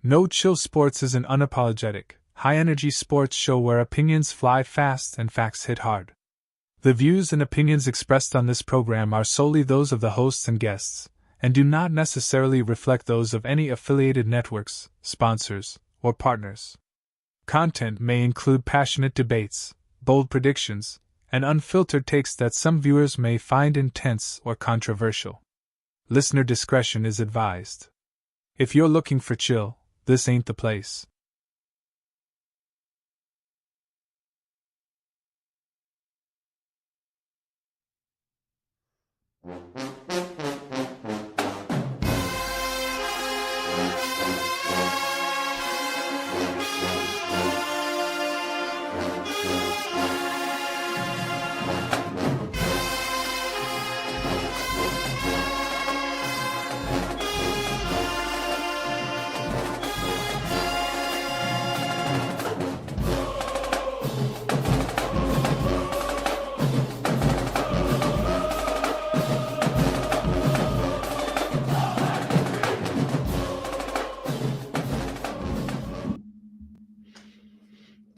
No Chill Sports is an unapologetic, high-energy sports show where opinions fly fast and facts hit hard. The views and opinions expressed on this program are solely those of the hosts and guests, and do not necessarily reflect those of any affiliated networks, sponsors, or partners. Content may include passionate debates, bold predictions, and unfiltered takes that some viewers may find intense or controversial. Listener discretion is advised. If you're looking for chill, this ain't the place.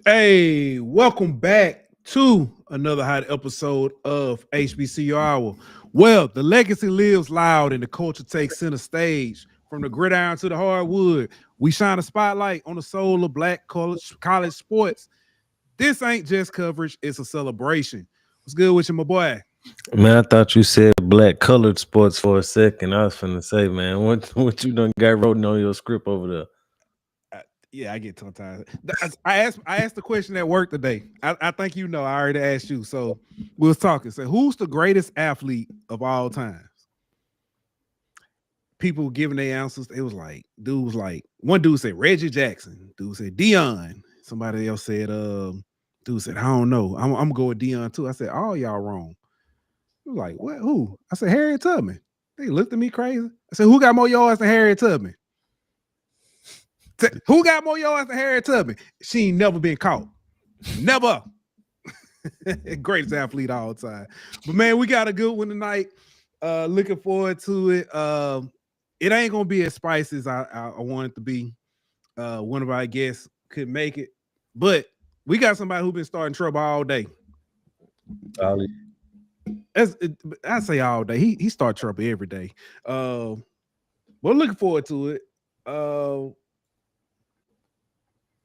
Hey, welcome back to another hot episode of HBCU Hour. Well, the legacy lives loud and the culture takes center stage. From the gridiron to the hardwood, we shine a spotlight on the soul of black college sports. This ain't just coverage, it's a celebration. What's good with you, my boy? Man, I thought you said black colored sports for a second. I was finna say, man, what you done got written on your script over there? Yeah, I get tongue-tied. I asked the question at work today. I think you know. I already asked you. So we was talking. So who's the greatest athlete of all time? People were giving their answers. It was like, one dude said Reggie Jackson. Dude said Dion. Somebody else said, dude said, I don't know. I'm gonna go with Dion too. I said, all y'all wrong. I was like, what? Who? I said, Harriet Tubman. They looked at me crazy. I said, who got more yards than Harriet Tubman? Who got more yards than Harriet Tubman? She ain't never been caught. Never. Greatest athlete all the time. But man, we got a good one tonight. Looking forward to it. It ain't gonna be as spicy as I want it to be. One of our guests could make it, but we got somebody who's been starting trouble all day. I say all day. He start trouble every day. But looking forward to it.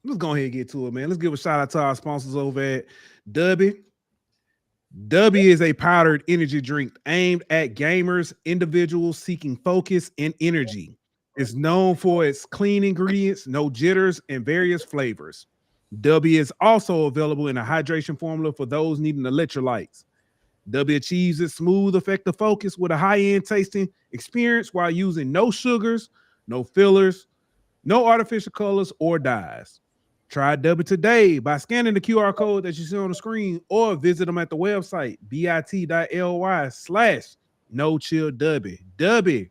Let's go ahead and get to it, man. Let's give a shout out to our sponsors over at Dubby. Dubby is a powdered energy drink aimed at gamers, individuals seeking focus and energy. It's known for its clean ingredients, no jitters, and various flavors. Dubby is also available in a hydration formula for those needing electrolytes. Dubby achieves its smooth, effective focus with a high-end tasting experience while using no sugars, no fillers, no artificial colors or dyes. Try Dubby today by scanning the QR code that you see on the screen or visit them at the website bit.ly/NoChillDubby. Dubby,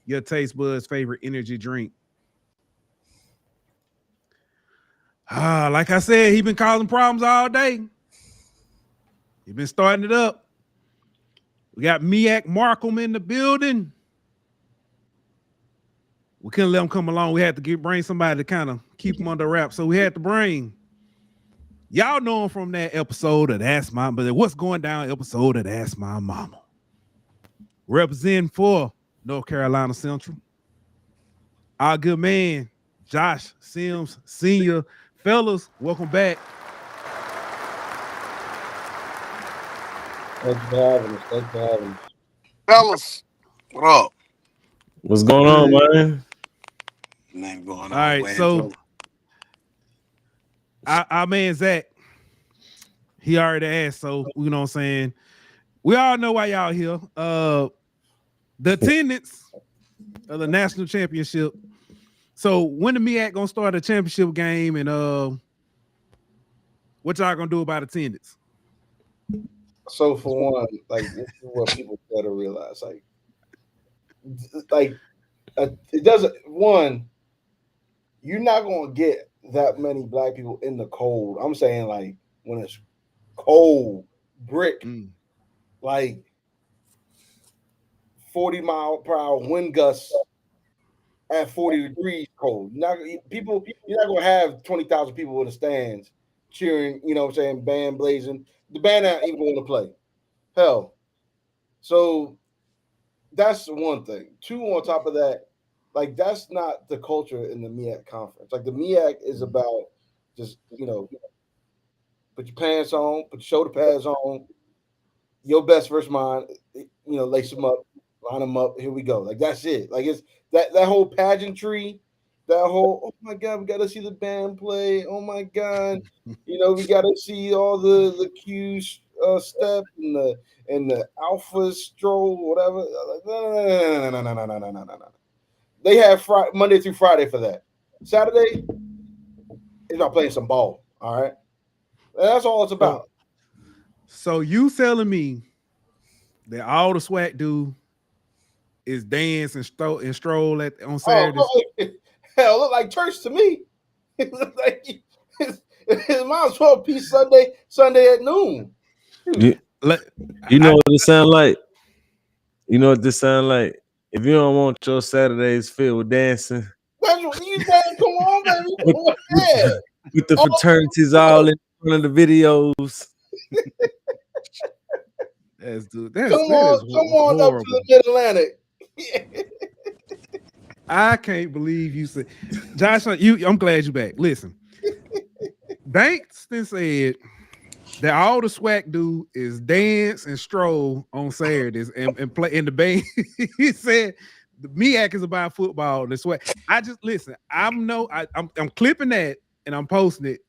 your taste buds' favorite energy drink. Like I said, he been causing problems all day. He been starting it up. We got Miak Markham in the building. We couldn't let him come along. We had to bring somebody to kind of keep him under wraps. So we had to bring, y'all know him from that episode of That's My, but what's going down episode of That's My Mama. Representing for North Carolina Central, our good man, Josh Sims Sr. Fellas, welcome back. Thanks for having us. Fellas, what up? What's going on, man? Nothing going on. All right, so our man Zach, he already asked, so you know what I'm saying. We all know why y'all here. The attendance of the national championship. So when the MEAC gonna start a championship game, and what y'all gonna do about attendance? So for one, like this is what people gotta realize, it doesn't. One, you're not gonna get that many black people in the cold. I'm saying like when it's cold, brick, like 40-mile-per-hour wind gusts, at 40 degrees cold. You're not gonna have 20,000 people in the stands cheering, you know what I'm saying, band blazing. The band not even going to play. Hell. So that's one thing. Two, on top of that, like that's not the culture in the MEAC conference. Like the MEAC is about just, put your pants on, put your shoulder pads on, your best versus mine, lace them up, line them up. Here we go. Like that's it. Like it's that whole pageantry, that whole, oh my God, we got to see the band play. Oh my God, we got to see all the cues step and the alpha stroll, whatever. Like, no. They have Monday through Friday for that. Saturday, it's about playing some ball. All right, and that's all it's about. So you telling me that all the SWAC do is dance and stroll on Saturdays? Hell, look like church to me. It look like it might as well be Sunday at noon. You know what it sound like? You know what this sound like? If you don't want your Saturdays filled with dancing, that's what you saying. Come on, baby. with the fraternities all in front of the videos. Come on up to the Mid-Atlantic. I can't believe you said, Josh. I'm glad you're back. Listen, Bankston said that all the SWAC do is dance and stroll on Saturdays and play in the band. He said the MEAC is about football. And the SWAC. I just listen. I'm clipping that and I'm posting it.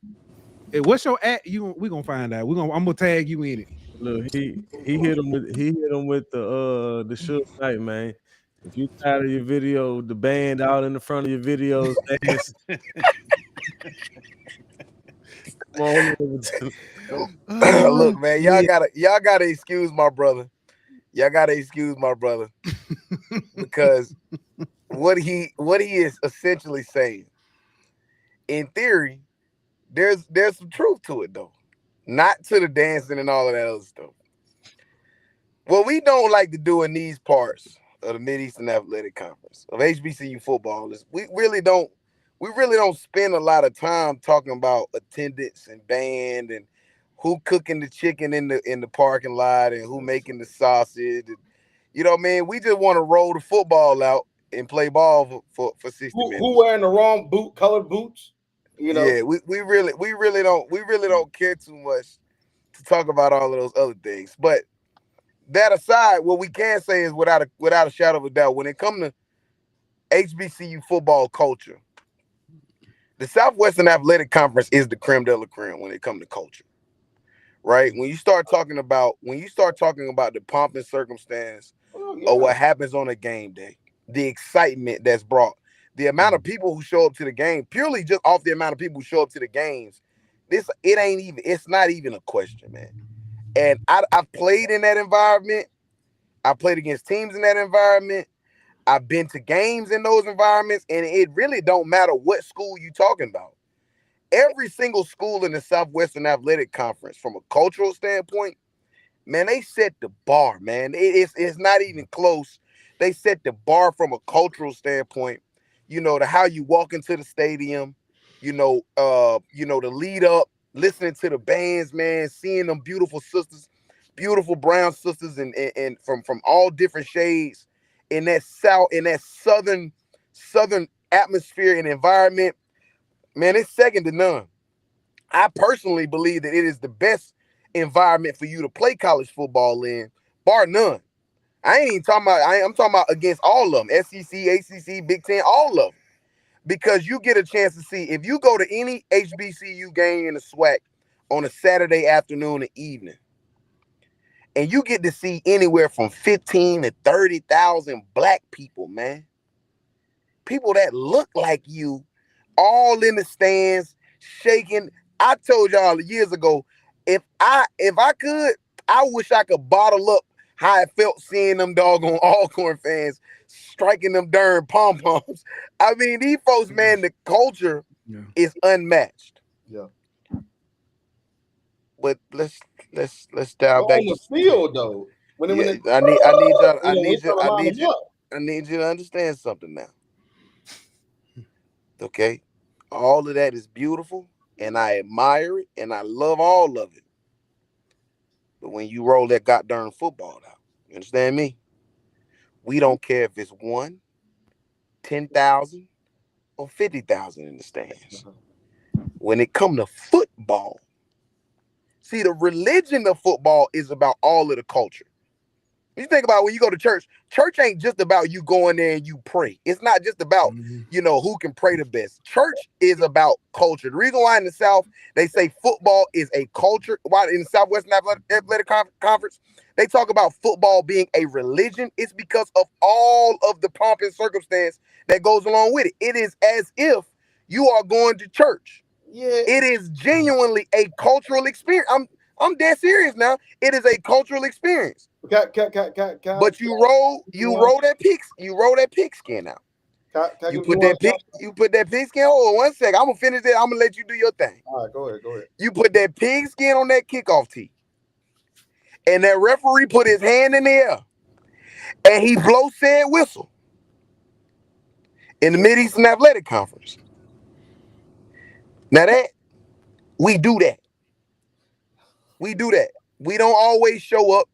Hey, what's your at? We're gonna find out. I'm gonna tag you in it. Look, he hit him with the Suge Knight, man. If you tired of your video, the band out in the front of your videos, dance. Come on over Look, man, y'all gotta excuse my brother. Y'all gotta excuse my brother because what he is essentially saying, in theory, there's some truth to it though. Not to the dancing and all of that other stuff. What we don't like to do in these parts of the Mid-Eastern Athletic Conference of HBCU football is we really don't spend a lot of time talking about attendance and band and who cooking the chicken in the parking lot and who making the sausage. And, you know what I mean? We just want to roll the football out and play ball for 60 minutes. Who wearing the wrong colored boots? Yeah, we really don't care too much to talk about all of those other things. But that aside, what we can say is without a shadow of a doubt, when it comes to HBCU football culture, the Southwestern Athletic Conference is the creme de la creme when it comes to culture, right? When you start talking about the pomp and circumstance of what happens on a game day, the excitement that's brought, the amount of people who show up to the game, purely just off the amount of people who show up to the games, it's not even a question, man. And I've played in that environment. I played against teams in that environment. I've been to games in those environments, and it really don't matter what school you're talking about. Every single school in the Southwestern Athletic Conference, from a cultural standpoint, man, they set the bar, man. It's not even close. They set the bar from a cultural standpoint, to how you walk into the stadium, the lead up, listening to the bands, man, seeing them beautiful sisters, beautiful brown sisters, and from all different shades in that southern atmosphere and environment, man, it's second to none. I personally believe that it is the best environment for you to play college football in, bar none. I'm talking about against all of them, SEC, ACC, Big Ten, all of them. Because you get a chance to see, if you go to any HBCU game in the SWAC on a Saturday afternoon and evening, and you get to see anywhere from 15 to 30,000 black people, man. People that look like you, all in the stands, shaking. I told y'all years ago, if I could, I wish I could bottle up how it felt seeing them doggone Alcorn fans striking them darn pom-poms. I mean, these folks, man, the culture is unmatched. Yeah. But let's dial back on the field though. I need you to understand something now. Okay, all of that is beautiful, and I admire it, and I love all of it. But when you roll that goddamn football out, you understand me? We don't care if it's 1, 10,000, or 50,000 in the stands. When it come to football, see, the religion of football is about all of the culture. You think about when you go to church ain't just about you going there and you pray. It's not just about, who can pray the best. Church is about culture. The reason why in the South they say football is a culture, why in the Southwestern Athletic Conference, they talk about football being a religion, it's because of all of the pomp and circumstance that goes along with it. It is as if you are going to church. Yeah. It is genuinely a cultural experience. I'm dead serious now. It is a cultural experience. But you roll that pigskin out. You put that pigskin. Hold on 1 second. I'm gonna finish it. I'm gonna let you do your thing. All right, go ahead. You put that pigskin on that kickoff tee, and that referee put his hand in the air, and he blows said whistle in the Mid-Eastern Athletic Conference. Now that we do that. We don't always show up.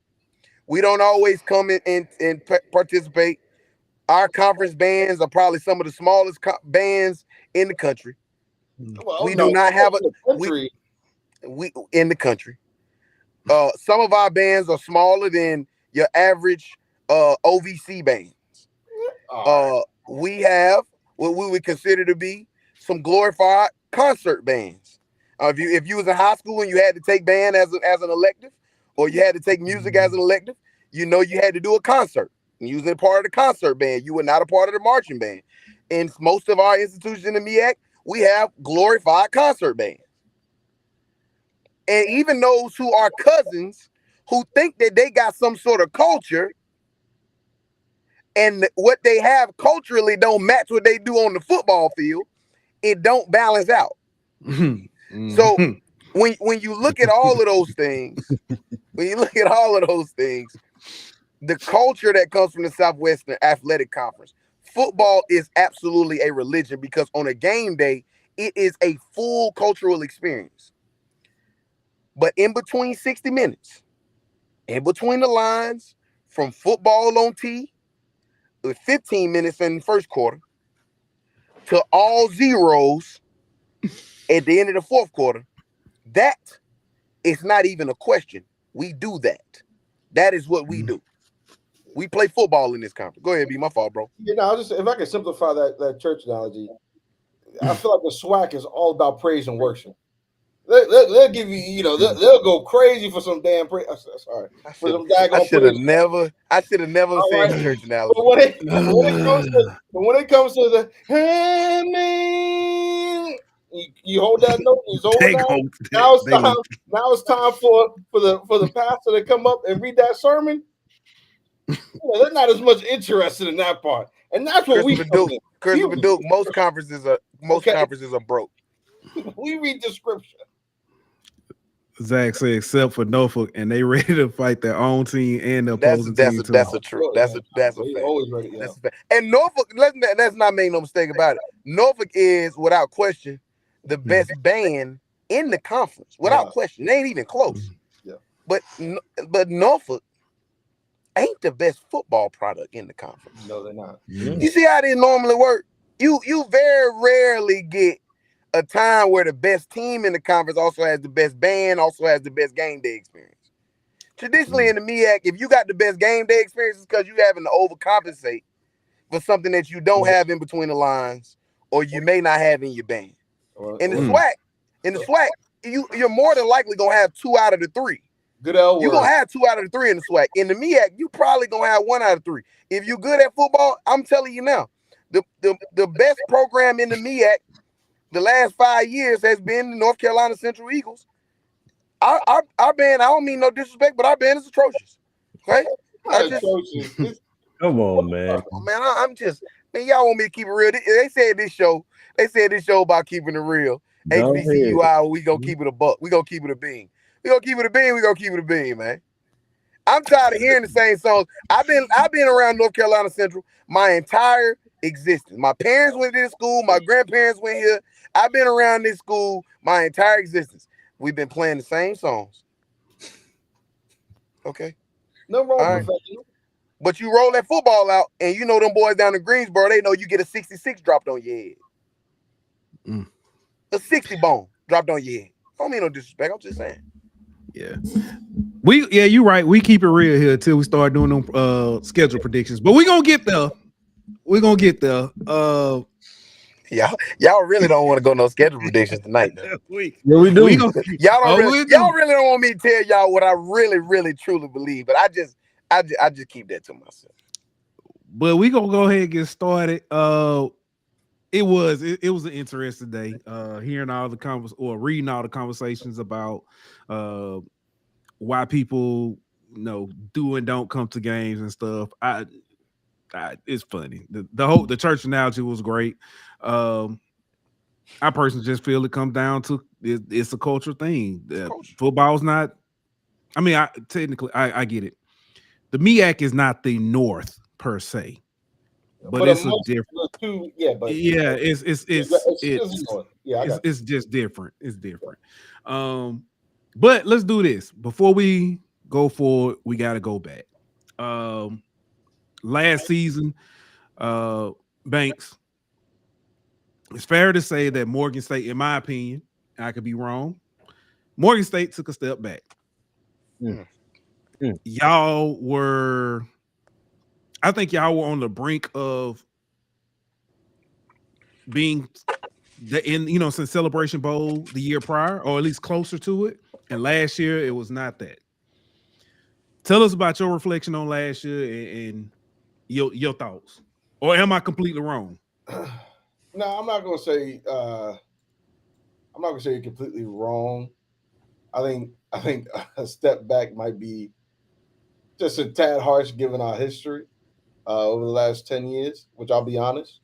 We don't always come in and participate. Our conference bands are probably some of the smallest bands in the country. We do not have we in the country. Some of our bands are smaller than your average OVC bands. We have what we would consider to be some glorified concert bands. If you was in high school and you had to take band as an elective, or you had to take music as an elective, you had to do a concert. And you was a part of the concert band. You were not a part of the marching band. In most of our institutions in the MEAC, we have glorified concert bands. And even those who are cousins who think that they got some sort of culture and what they have culturally don't match what they do on the football field, it don't balance out. So when you look at all of those things, the culture that comes from the Southwestern Athletic Conference, football is absolutely a religion because on a game day, it is a full cultural experience. But in between 60 minutes, in between the lines, from football on tee, with 15 minutes in the first quarter, to all zeros at the end of the fourth quarter, that is not even a question. We do that. That is what we do. We play football in this conference. Go ahead, be my fault, bro. I'll just, if I can simplify that church analogy, I feel like the SWAC is all about praise and worship. They'll give you, they'll go crazy for some damn praise. Sorry, for some daggone. I should have never said the church analogy. But when it comes to the amen, you hold that note. You hold that. Now it's time for the pastor to come up and read that sermon. They're not as much interested in that part, and that's what Christopher Duke. Most conferences are broke. We read the scripture. Zach said, except for Norfolk, and they ready to fight their own team and the opposing team. That's a truth. That's a fact. Always ready. Yeah. That's a fact. And Norfolk, let's not make no mistake about it. Norfolk is, without question, the best band in the conference. Without question, they ain't even close. Yeah. But Norfolk ain't the best football product in the conference. No, they're not. You see how they normally work? You very rarely get a time where the best team in the conference also has the best band, also has the best game day experience. Traditionally in the MEAC, if you got the best game day experience, it's because you having to overcompensate for something that you don't have in between the lines, or you may not have in your band. In the SWAC, you're more than likely gonna have 2 out of the 3. Good L word. You're gonna have 2 out of the 3 in the SWAC. In the MEAC, you probably gonna have 1 out of 3. If you're good at football, I'm telling you now, the best program in the MEAC the last 5 years has been the North Carolina Central Eagles. Our band, I don't mean no disrespect, but our band is atrocious. Okay? Come on, man. Man, y'all want me to keep it real. They said this show about keeping it real. HBCU Hour, we gonna keep it a buck. We gonna keep it a bean. We gonna keep it a bean, man. I'm tired of hearing the same songs. I've been around North Carolina Central my entire existence. My parents went to this school. My grandparents went here. I've been around this school my entire existence. We've been playing the same songs. Okay. No wrong, All right. professional. But you roll that football out, and you know them boys down in Greensboro, they know you get a 66 dropped on your head. A 60 bone dropped on your head. I don't mean no disrespect. I'm just saying. Yeah. You're right. We keep it real here till we start doing them schedule predictions. But we're gonna get there. We're gonna get there. Y'all really don't want to go no schedule predictions tonight, though. We do. Y'all really don't want me to tell y'all what I really, really, truly believe. But I just keep that to myself. But we gonna go ahead and get started. It was an interesting day. Hearing all the reading all the conversations about why people do and don't come to games and stuff. It's funny. The church analogy was great. I personally just feel it comes down to it's a cultural thing. Football's not. I mean, I get it. The MEAC is not the North per se, but it's a different. It's just different. It's different. But let's do this before we go forward. We got to go back. Last season, Banks. It's fair to say that Morgan State, in my opinion, I could be wrong. Morgan State took a step back. Y'all were, I think y'all were on the brink of being since Celebration Bowl the year prior, or at least closer to it. And last year it was not that. Tell us about your reflection on last year and your thoughts. Or am I completely wrong? No, I'm not gonna say you're completely wrong. I think a step back might be just a tad harsh given our history over the last 10 years, which I'll be honest.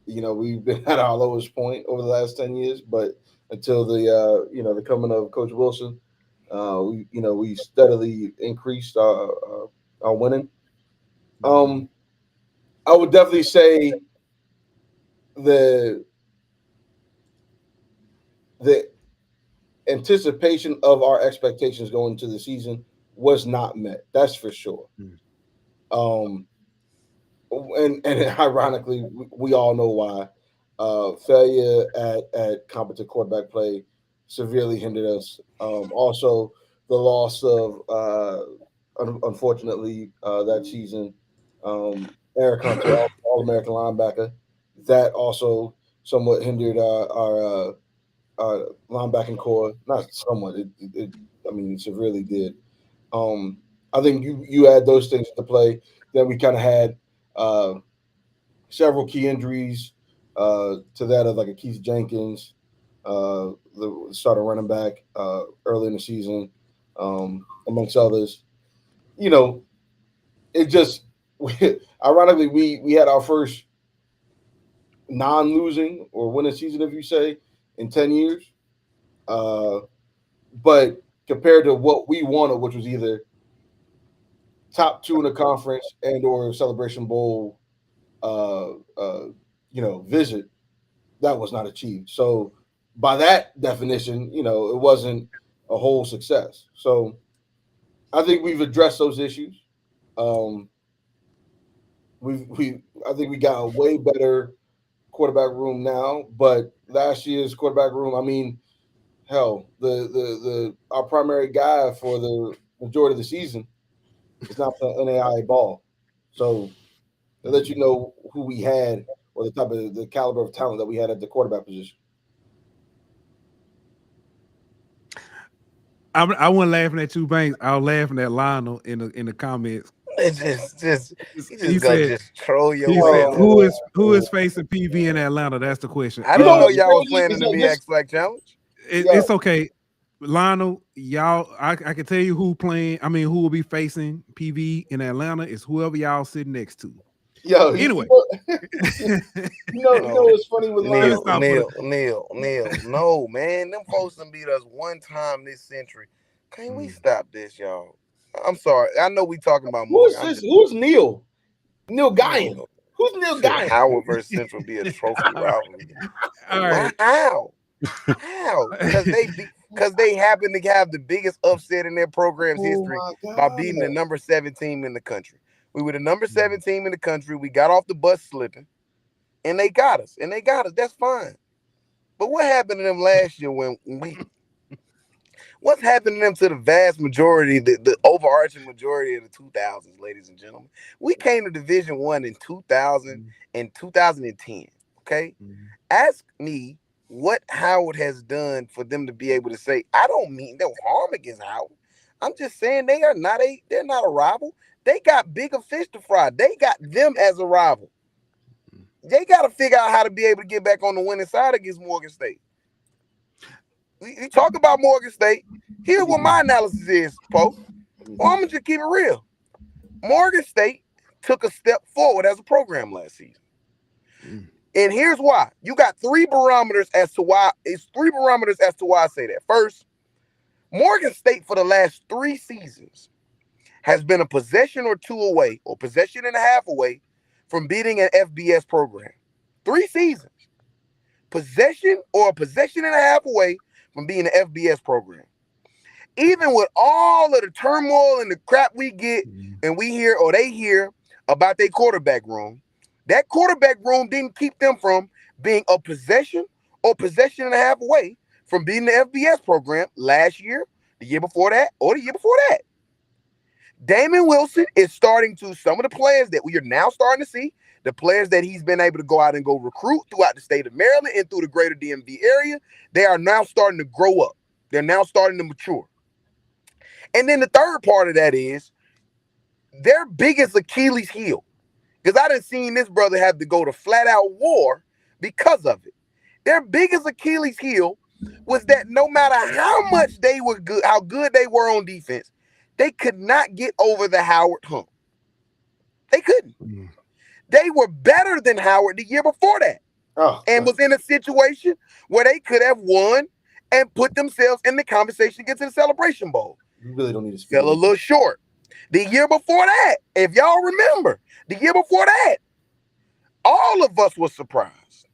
We've been at our lowest point over the last 10 years, but until the coming of Coach Wilson, we steadily increased our winning. I would definitely say the anticipation of our expectations going into the season was not met. That's for sure. And ironically, we all know why. Failure at competent quarterback play severely hindered us. Also, the loss of, unfortunately, that season, Eric Hunter, All-American linebacker, that also somewhat hindered our linebacking core. Not somewhat, it severely did. I think you add those things into play. Then we kind of had several key injuries to that of like a Keith Jenkins, the starter running back early in the season, amongst others. It just ironically we had our first non-losing or winning season, if you say, in 10 years. But compared to what we wanted, which was either top 2 in the conference and or Celebration Bowl visit, that was not achieved. So by that definition, it wasn't a whole success. So I think we've addressed those issues. I think we got a way better quarterback room now, but last year's quarterback room, I mean, hell, our primary guy for the majority of the season is not playing NAIA ball. So to let you know who we had or the caliber of talent that we had at the quarterback position. I wasn't laughing at you, Banks. I was laughing at Lionel in the comments. He said, troll your. He said, who is facing PV in Atlanta? That's the question. I didn't know y'all was playing in the MEAC Flag Challenge. It's okay, Lionel. Y'all, I can tell you who will be facing PV in Atlanta is whoever y'all sitting next to. Yo, anyway, it's funny with Neil. No, man, them folks done beat us one time this century. Can't we stop this, y'all? I'm sorry. I know we talking about more. Who's Neil? Neil Guyan. Who's Neil Guy? Howard versus Central be a trophy rivalry. All right. How? Because they happen to have the biggest upset in their program's history by beating the number 7 team in the country. We were the number 7 team in the country. We got off the bus slipping, and they got us. That's fine. But what happened to them last year when we? What's happened to them to the vast majority, the overarching majority of the 2000s, ladies and gentlemen? We came to Division I in 2000 and 2010. Okay, ask me what Howard has done for them to be able to say, I don't mean no harm against Howard. I'm just saying they're not a rival. They got bigger fish to fry. They got them as a rival. They got to figure out how to be able to get back on the winning side against Morgan State. We talk about Morgan State. Here's what my analysis is, Poe. Well, I'm going to just keep it real. Morgan State took a step forward as a program last season. And here's why. You got three barometers as to why I say that. First, Morgan State for the last 3 seasons has been a possession or 2 away, or possession and a half away from beating an FBS program. 3 seasons. Possession or a possession and a half away from being an FBS program. Even with all of the turmoil and the crap we get and we hear or they hear about their quarterback room, that quarterback room didn't keep them from being a possession or possession and a half away from beating the FBS program last year, the year before that, or the year before that. Damon Wilson is starting to, some of the players that we are now starting to see, the players that he's been able to go out and go recruit throughout the state of Maryland and through the greater DMV area, they are now starting to grow up. They're now starting to mature. And then the third part of that is their biggest Achilles heel, because I done seen this brother have to go to flat out war because of it. Their biggest Achilles heel was that no matter how much they were good, how good they were on defense, they could not get over the Howard hump. They couldn't. They were better than Howard the year before that. And was in a situation where they could have won and put themselves in the conversation against the Celebration Bowl. You really don't need to fell a little short. The year before that, if y'all remember, the year before that, all of us were surprised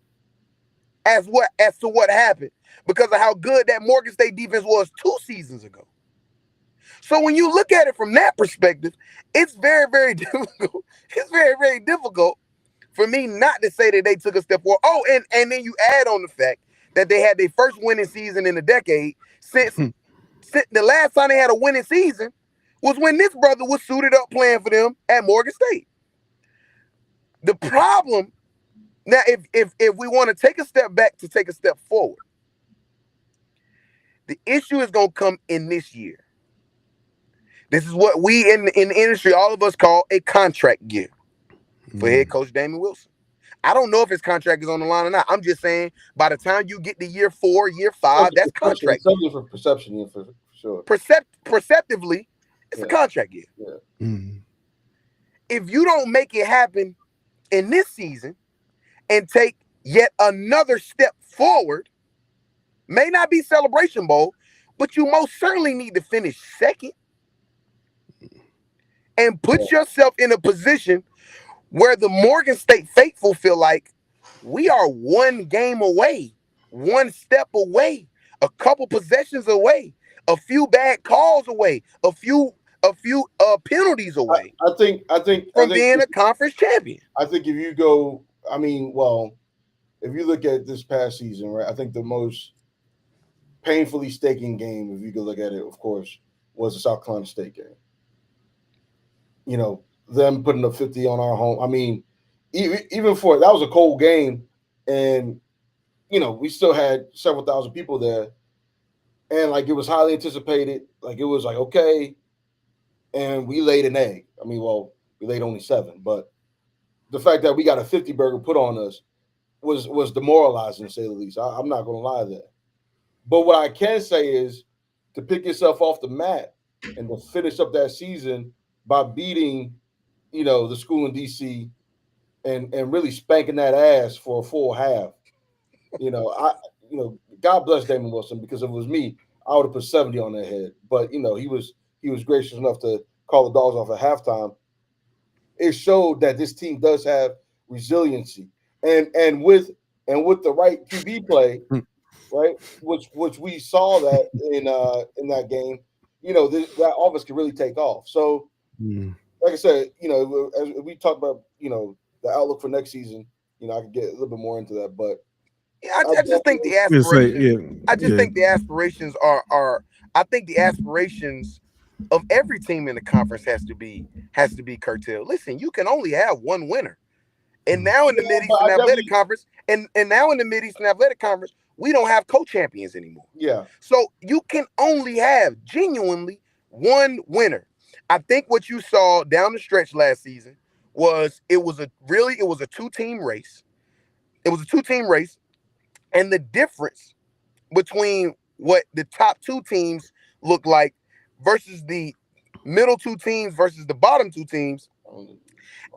as to what happened because of how good that Morgan State defense was 2 seasons ago. So when you look at it from that perspective, it's very, very difficult. It's very, very difficult for me not to say that they took a step forward. Oh, and then you add on the fact that they had their first winning season in a decade since the last time they had a winning season was when this brother was suited up playing for them at Morgan State. The problem now, if we want to take a step back to take a step forward, the issue is going to come in this year. This is what we in the industry, all of us call a contract year for head coach Damon Wilson. I don't know if his contract is on the line or not. I'm just saying by the time you get to year 4, year 5, that's contract. Something for perception, for sure. Perceptively, it's a contract year. Yeah. If you don't make it happen in this season and take yet another step forward, may not be Celebration Bowl, but you most certainly need to finish second and put yourself in a position where the Morgan State faithful feel like we are 1 game away, 1 step away, a couple possessions away, a few bad calls away, a few penalties away. I think from being a conference champion. I think if you go, if you look at this past season, right, I think the most painfully staking game, if you could look at it, of course, was the South Carolina State game. You know, them putting up 50 on our home. I mean, even for that was a cold game, and you know, we still had several thousand people there, and like it was highly anticipated. Like it was like okay, and we laid an egg. I mean, well, we laid only 7, but the fact that we got a 50 burger put on us was demoralizing, to say the least. I'm not going to lie there. But what I can say is to pick yourself off the mat and to finish up that season by beating, you know, the school in DC and really spanking that ass for a full half. You know, God bless Damon Wilson, because if it was me, I would have put 70 on their head. But you know, he was gracious enough to call the dogs off at halftime. It showed that this team does have resiliency, and with the right QB play, right, which we saw that in that game, that offense can really take off. So, like I said, as we talk about, the outlook for next season, I could get a little bit more into that, but yeah, I just think the aspirations. I just think the aspirations are. I think the aspirations of every team in the conference has to be curtailed. Listen, you can only have one winner. And now in the Mid-Eastern Athletic Conference, and now in the Mid-Eastern Athletic Conference, we don't have co-champions anymore. Yeah. So you can only have genuinely one winner. I think what you saw down the stretch last season was it was a two-team race. It was a two-team race, and the difference between what the top two teams look like versus the middle two teams versus the bottom two teams,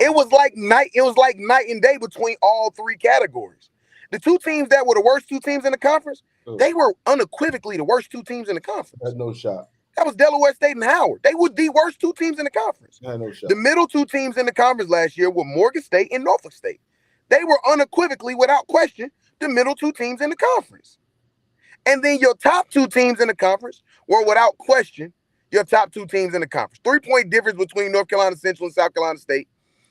it was like night and day between all three categories. The two teams that were the worst two teams in the conference, they were unequivocally the worst two teams in the conference. Had no shot. That was Delaware State and Howard. They were the worst two teams in the conference. Had no shot. The middle two teams in the conference last year were Morgan State and Norfolk State. They were unequivocally, without question, the middle two teams in the conference. And then your top two teams in the conference were, without question, your top two teams in the conference. 3-point difference between North Carolina Central and South Carolina State.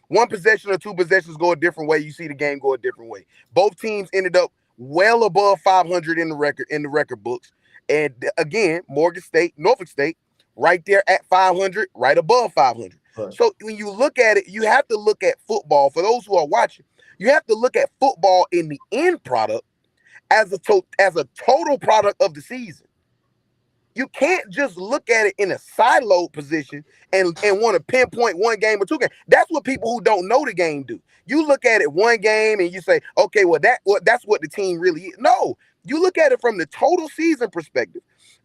One possession or two possessions go a different way. You see the game go a different way. Both teams ended up well above 500 in the record books. And again, Morgan State, Norfolk State, right there at 500, right above 500. Right. So when you look at it, you have to look at football. For those who are watching, you have to look at football in the end product as a total product of the season. You can't just look at it in a siloed position and want to pinpoint one game or two games. That's what people who don't know the game do. You look at it one game and you say, okay, that's what the team really is. No, you look at it from the total season perspective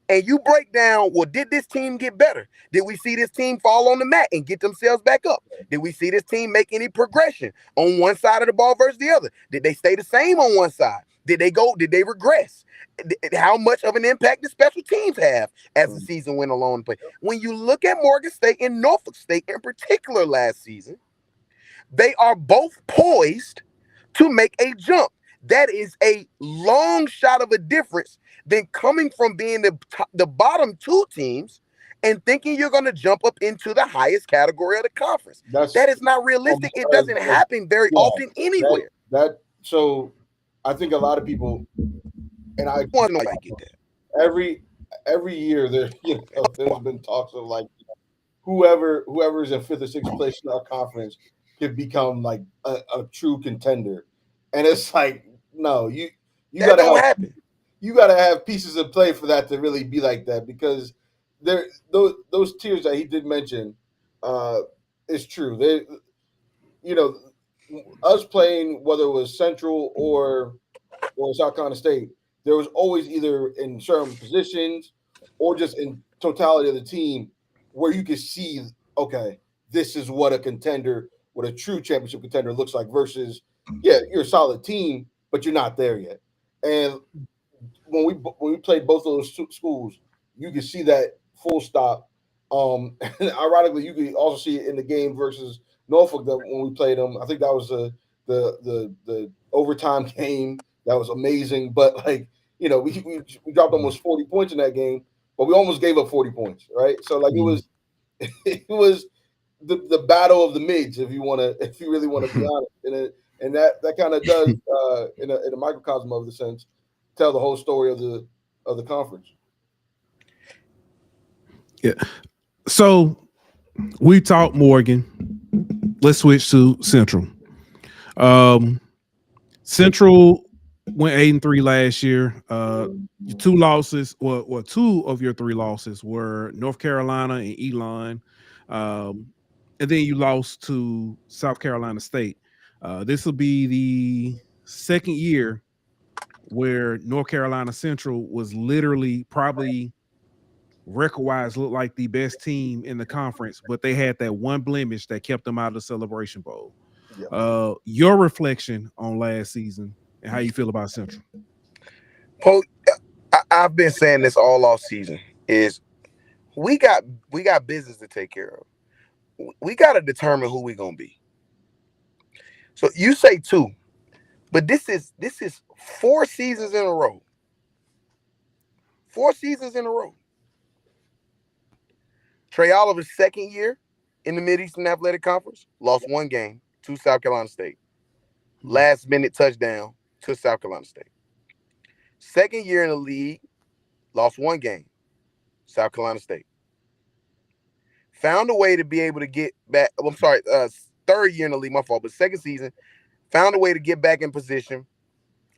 and you break down, well, did this team get better? Did we see this team fall on the mat and get themselves back up? Did we see this team make any progression on one side of the ball versus the other? Did they stay the same on one side? Did they regress? How much of an impact did special teams have as the season went along? When you look at Morgan State and Norfolk State in particular last season, they are both poised to make a jump. That is a long shot of a difference than coming from being the bottom two teams and thinking you're going to jump up into the highest category of the conference. That is not realistic. It doesn't happen very often anywhere. So I think a lot of people, and I want to know I get that. Every year there's been talks of like whoever's in 5th or 6th place in our conference could become like a true contender, and it's like no, you gotta have pieces of play for that to really be like that, because those tiers that he did mention is true. Us playing, whether it was Central or South Carolina State, there was always either in certain positions or just in totality of the team where you could see, okay, this is what a contender, what a true championship contender looks like versus, yeah, you're a solid team, but you're not there yet. And when we played both of those schools, you could see that full stop. And ironically, you could also see it in the game versus Norfolk that when we played them. I think that was the overtime game. That was amazing. But like, we dropped almost 40 points in that game, but we almost gave up 40 points, right? So like it was the battle of the mids, if you really want to be honest. And that kind of does in a microcosm of the sense tell the whole story of the conference. Yeah. So we talked Morgan. Let's switch to Central. Central went 8-3 last year. Your two losses, well, two of your three losses were North Carolina and Elon. And then you lost to South Carolina State. This will be the second year where North Carolina Central was literally probably record-wise looked like the best team in the conference, but they had that one blemish that kept them out of the Celebration Bowl. Yeah. Your reflection on last season and how you feel about Central. Paul, I've been saying this all off season is we got business to take care of. We got to determine who we're going to be. So you say 2, but this is 4 seasons in a row. 4 seasons in a row. Trey Oliver's second year in the Mid-Eastern Athletic Conference, lost 1 game to South Carolina State. Last minute touchdown to South Carolina State. Second year in the league, lost 1 game, South Carolina State. Found a way to be able to get back. I'm sorry, third year in the league, my fault, but second season, found a way to get back in position,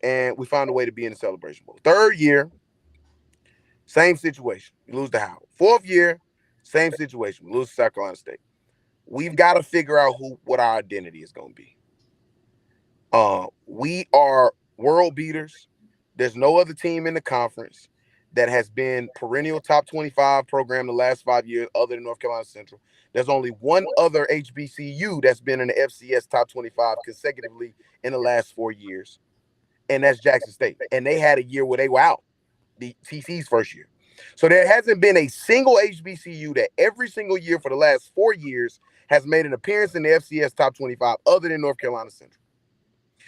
and we found a way to be in the Celebration Bowl. Third year, same situation. We lose to Howard. Fourth year, same situation. We lose to South Carolina State. We've got to figure out what our identity is going to be. We are world beaters. There's no other team in the conference that has been perennial top 25 program the last 5 years other than North Carolina Central. There's only one other HBCU that's been in the FCS top 25 consecutively in the last 4 years, and that's Jackson State. And they had a year where they were out, the TC's first year. So there hasn't been a single HBCU that every single year for the last 4 years has made an appearance in the FCS top 25 other than North Carolina Central.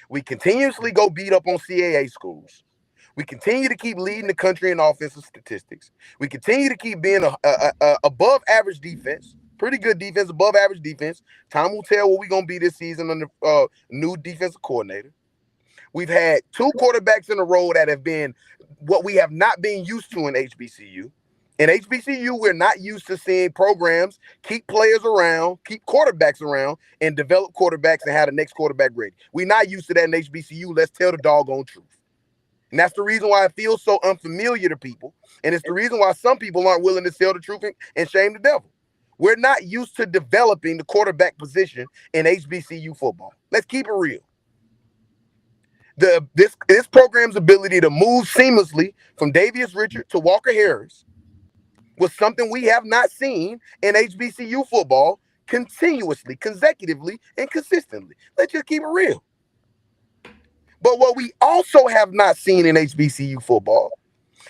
We continuously go beat up on CAA schools. We continue to keep leading the country in offensive statistics. We continue to keep being a above average defense, pretty good defense, above average defense. Time will tell what we're going to be this season under new defensive coordinator. We've had 2 quarterbacks in a row that have been what we have not been used to in HBCU. In HBCU, we're not used to seeing programs keep players around, keep quarterbacks around, and develop quarterbacks and have the next quarterback ready. We're not used to that in HBCU. Let's tell the doggone truth. And that's the reason why it feels so unfamiliar to people. And it's the reason why some people aren't willing to tell the truth and shame the devil. We're not used to developing the quarterback position in HBCU football. Let's keep it real. This program's ability to move seamlessly from Davius Richard to Walker Harris was something we have not seen in HBCU football continuously, consecutively, and consistently. Let's just keep it real. But what we also have not seen in HBCU football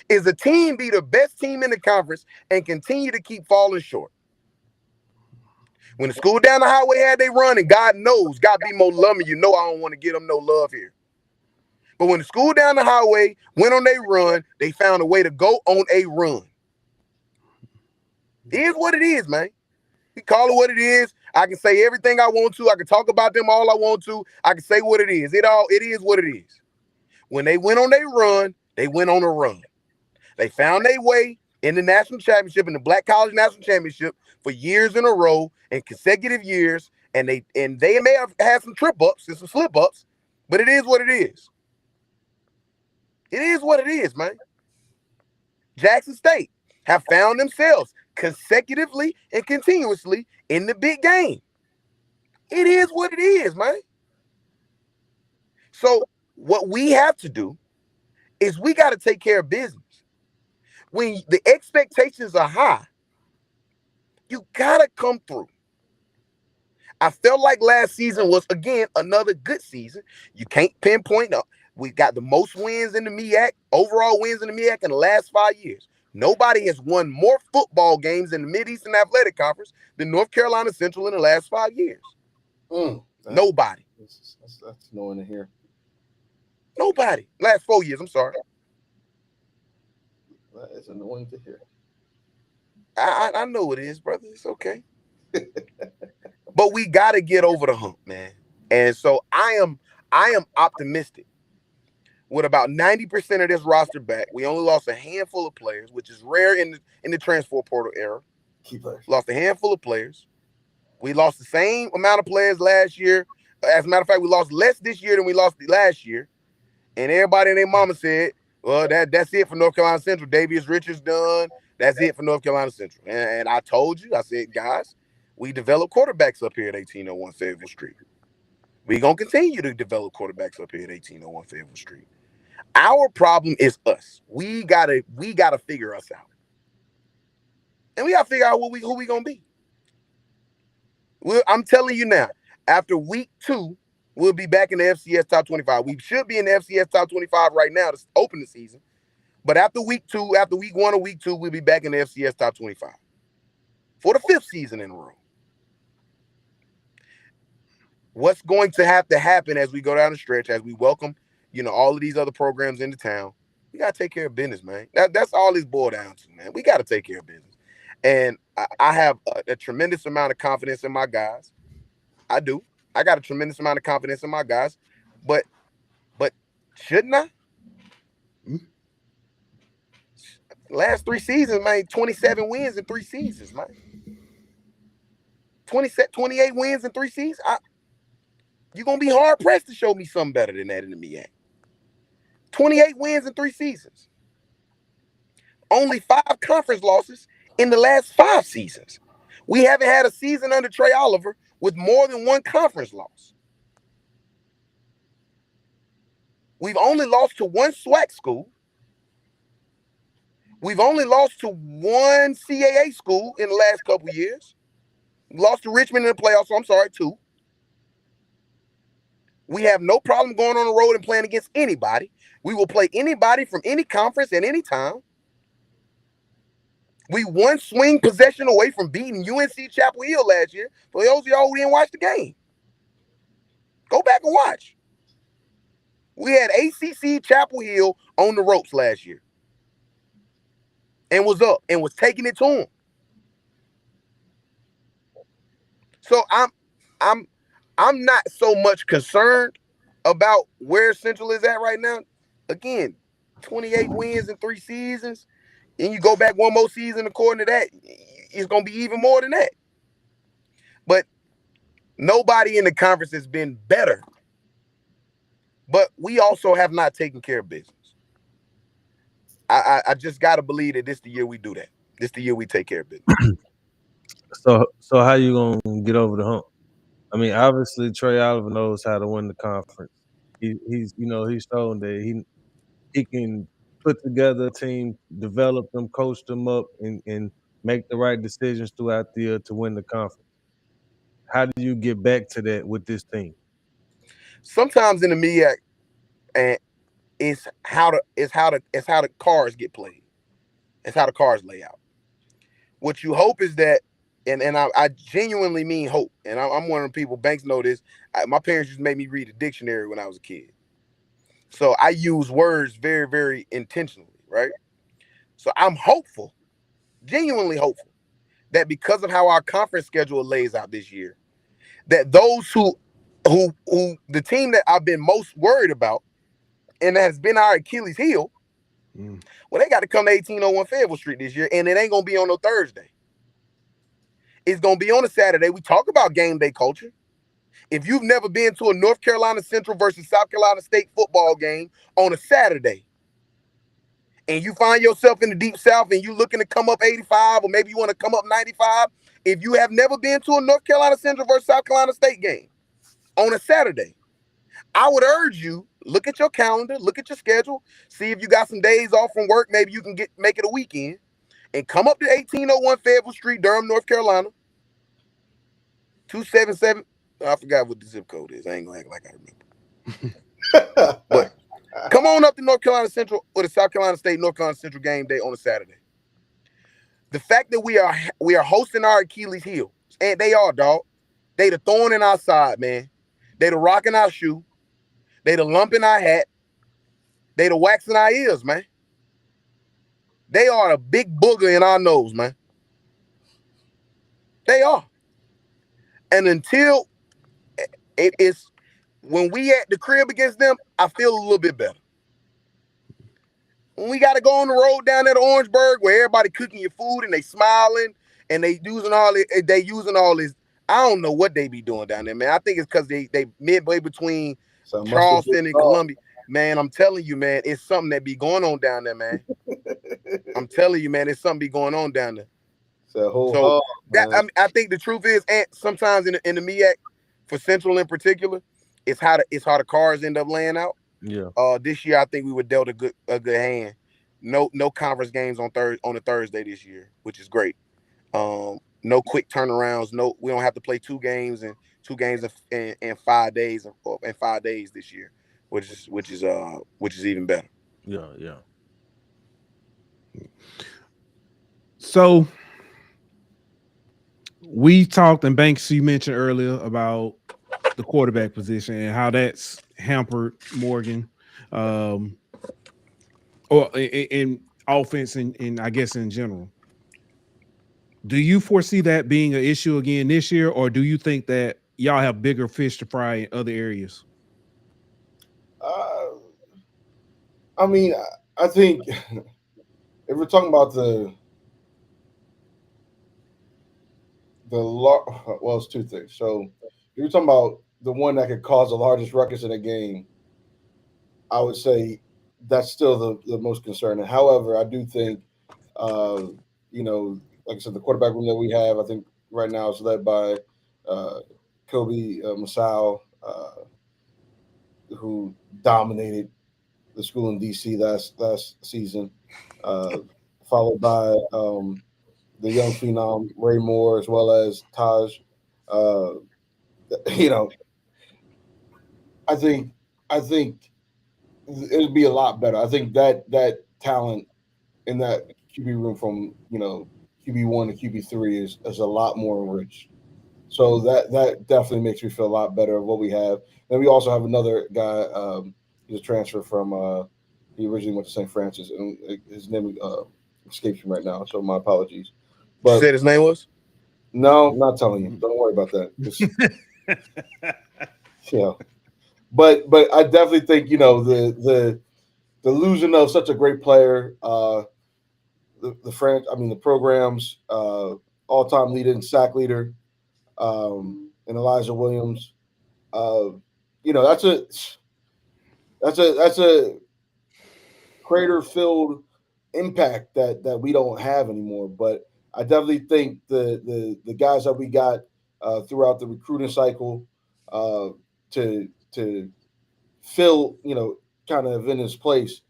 is a team be the best team in the conference and continue to keep falling short. When the school down the highway had they run, and God knows, God be more loving, you know I don't want to give them no love here. But when the school down the highway went on a run, they found a way to go on a run. It is what it is, man. You call it what it is. I can say everything I want to. I can talk about them all I want to. I can say what it is. It is what it is. When they went on their run, they went on a run. They found their way in the national championship, in the Black College National Championship for years in a row and consecutive years. And they may have had some trip ups and some slip ups, but it is what it is. It is what it is, man. Jackson State have found themselves consecutively and continuously in the big game. It is what it is, man. So what we have to do is we got to take care of business. When the expectations are high, you got to come through. I felt like last season was, again, another good season. You can't pinpoint up. We got the most wins in the MEAC, overall wins in the MEAC in the last 5 years. Nobody has won more football games in the Mid-Eastern Athletic Conference than North Carolina Central in the last 5 years. Nobody. That's annoying to hear. Nobody. Last 4 years, I'm sorry. That is annoying to hear. I know it is, brother. It's okay. But we got to get over the hump, man. And so I am optimistic. With about 90% of this roster back, we only lost a handful of players, which is rare in the transfer portal era. Key players. Lost a handful of players. We lost the same amount of players last year. As a matter of fact, we lost less this year than we lost last year. And everybody and their mama said, well, that's it for North Carolina Central. Davius Richards done. That's it for North Carolina Central. And I told you, I said, guys, we develop quarterbacks up here at 1801 Fayetteville Street. We're going to continue to develop quarterbacks up here at 1801 Fayetteville Street. Our problem is us. We gotta figure us out. And we gotta figure out who we gonna be. I'm telling you now, after week 2, we'll be back in the FCS top 25. We should be in the FCS top 25 right now to open the season. But after week 2, after week 1 or week 2, we'll be back in the FCS top 25 for the 5th season in a row. what's going to have to happen as we go down the stretch, as we welcome, all of these other programs into town, we got to take care of business, man. That's all this boiled down to, man. We got to take care of business. And I have a tremendous amount of confidence in my guys. I do. I got a tremendous amount of confidence in my guys. But shouldn't I? Last 3 seasons, man, 27 wins in 3 seasons, man. 28 wins in 3 seasons. You're going to be hard-pressed to show me something better than that in the MEAC. 28 wins in 3 seasons. Only 5 conference losses in the last 5 seasons. We haven't had a season under Trey Oliver with more than 1 conference loss. We've only lost to 1 SWAC school. We've only lost to 1 CAA school in the last couple years. Lost to Richmond in the playoffs, so I'm sorry, 2. We have no problem going on the road and playing against anybody. We will play anybody from any conference at any time. We 1 swing possession away from beating UNC Chapel Hill last year. For those of y'all who didn't watch the game, go back and watch. We had ACC Chapel Hill on the ropes last year and was up and was taking it to them. So I'm not so much concerned about where Central is at right now. Again, 28 wins in 3 seasons, and you go back 1 more season according to that, it's going to be even more than that. But nobody in the conference has been better. But we also have not taken care of business. I just got to believe that this the year we do that. This the year we take care of business. So how you gonna get over the hump? I mean, obviously Trey Oliver knows how to win the conference. He's shown that he can put together a team, develop them, coach them up, and make the right decisions throughout the year to win the conference. How do you get back to that with this team? Sometimes in the MEAC, and it's how the cards get played. It's how the cards lay out. What you hope is that, and I genuinely mean hope, and I'm one of the people, Banks know this, my parents used to make me read a dictionary when I was a kid. So I use words very, very intentionally, right? So I'm hopeful, genuinely hopeful, that because of how our conference schedule lays out this year, that those who the team that I've been most worried about, and that has been our Achilles heel, well, they got to come to 1801 Fayetteville Street this year, and it ain't going to be on no Thursday. It's going to be on a Saturday. We talk about game day culture. If you've never been to a North Carolina Central versus South Carolina State football game on a Saturday, and you find yourself in the Deep South and you're looking to come up 85, or maybe you want to come up 95, if you have never been to a North Carolina Central versus South Carolina State game on a Saturday, I would urge you, look at your calendar, look at your schedule, see if you got some days off from work, maybe you can make it a weekend, and come up to 1801 Fayetteville Street, Durham, North Carolina, 277. I forgot what the zip code is. I ain't gonna act like I remember. But come on up to North Carolina Central or the South Carolina State North Carolina Central game day on a Saturday. The fact that we are hosting our Achilles heel, and they are, dog. They the thorn in our side, man. They the rock in our shoe. They the lump in our hat. They the wax in our ears, man. They are a big booger in our nose, man. They are. And until it is, when we at the crib against them, I feel a little bit better. When we got to go on the road down there to Orangeburg where everybody cooking your food and they smiling and they using all this, I don't know what they be doing down there, man. I think it's because they midway between Charleston and Columbia. Man, I'm telling you, man, it's something that be going on down there, man. I'm telling you, man, it's something be going on down there. So I think the truth is, and sometimes in the MEAC, for Central in particular, it's how the cards end up laying out. Yeah. This year I think we were dealt a good hand. No conference games on a Thursday this year, which is great. No quick turnarounds. No, we don't have to play 2 games in 5 days in 5 days this year, which is even better. Yeah. So we talked, and Banks, you mentioned earlier about the quarterback position and how that's hampered Morgan, or in offense and I guess in general. Do you foresee that being an issue again this year, or do you think that y'all have bigger fish to fry in other areas? I mean, I think if we're talking about well, it's two things. So if you're talking about the one that could cause the largest ruckus in a game, I would say that's still the most concerning. However, I do think, you know, like I said, the quarterback room that we have, I think right now is led by Kobe Masao, who dominated the school in DC last season, followed by the young phenom Ray Moore as well as Taj. Uh, you know, I think it'd be a lot better. I think that talent in that QB room from QB1 to QB3 is a lot more enriched. So that definitely makes me feel a lot better of what we have. And we also have another guy. He's a transfer from. He originally went to St. Francis, and his name escapes me right now. So my apologies. But you But said his name was? No, I'm not telling you. Don't worry about that. But I definitely think the losing of such a great player, the program's all-time leader and sack leader, and Elijah Williams. That's a crater-filled impact that we don't have anymore. But I definitely think the guys that we got throughout the recruiting cycle to fill kind of in his place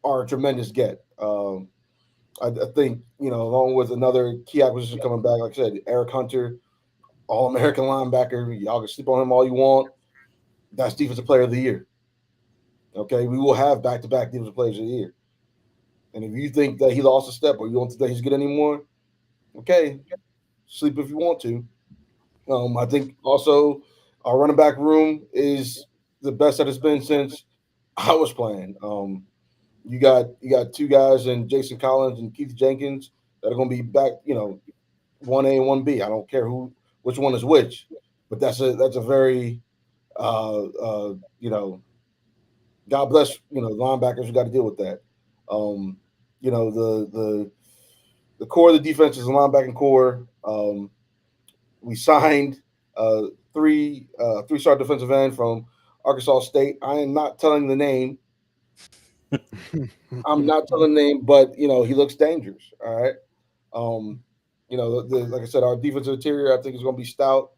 are a tremendous get. I think along with another key acquisition coming back, like I said, Eric Hunter, All-American linebacker. Y'all can sleep on him all you want. That's Defensive Player of the Year. Okay, we will have back-to-back Defensive Players of the Year. And if you think that he lost a step or you don't think that he's good anymore, okay, sleep if you want to. I think also our running back room is the best that it's been since I was playing. You got two guys in Jason Collins and Keith Jenkins that are going to be back, 1A and 1B. I don't care which one is which, but that's a very God bless linebackers who got to deal with that. The core of the defense is a linebacking core. We signed three-star defensive end from Arkansas State. I am not telling the name. I'm not telling the name, but he looks dangerous. All right. Like I said, our defensive interior I think is going to be stout.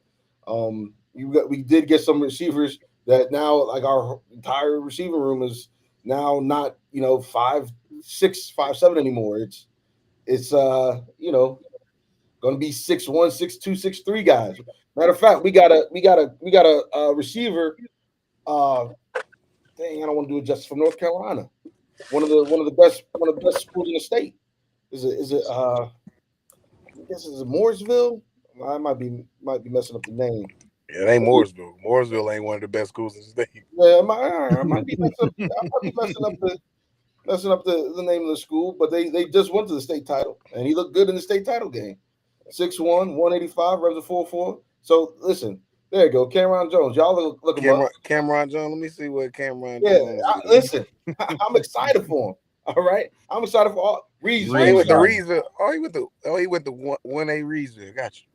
We did get some receivers that now, like, our entire receiving room is now not 5'6", 5'7" anymore. It's going to be 6'1", 6'2", 6'3" guys. Matter of fact, we got a receiver. Dang, I don't want to do it justice, from North Carolina. One of the best schools in the state. Is it I guess it's Mooresville? I might be messing up the name. Yeah, it ain't Mooresville. Mooresville ain't one of the best schools in the state. Yeah, I might be messing up the name of the school, but they just went to the state title, and he looked good in the state title game. 6'1", 185, runs a 4.4. So listen, there you go, Cameron Jones. Y'all look him up. Cameron Jones. Let me see what Cameron Yeah, Jones. Listen, I'm excited for him. All right, I'm excited for all Reeves. He went to Reedsville. He went to 1A Reedsville. Got you.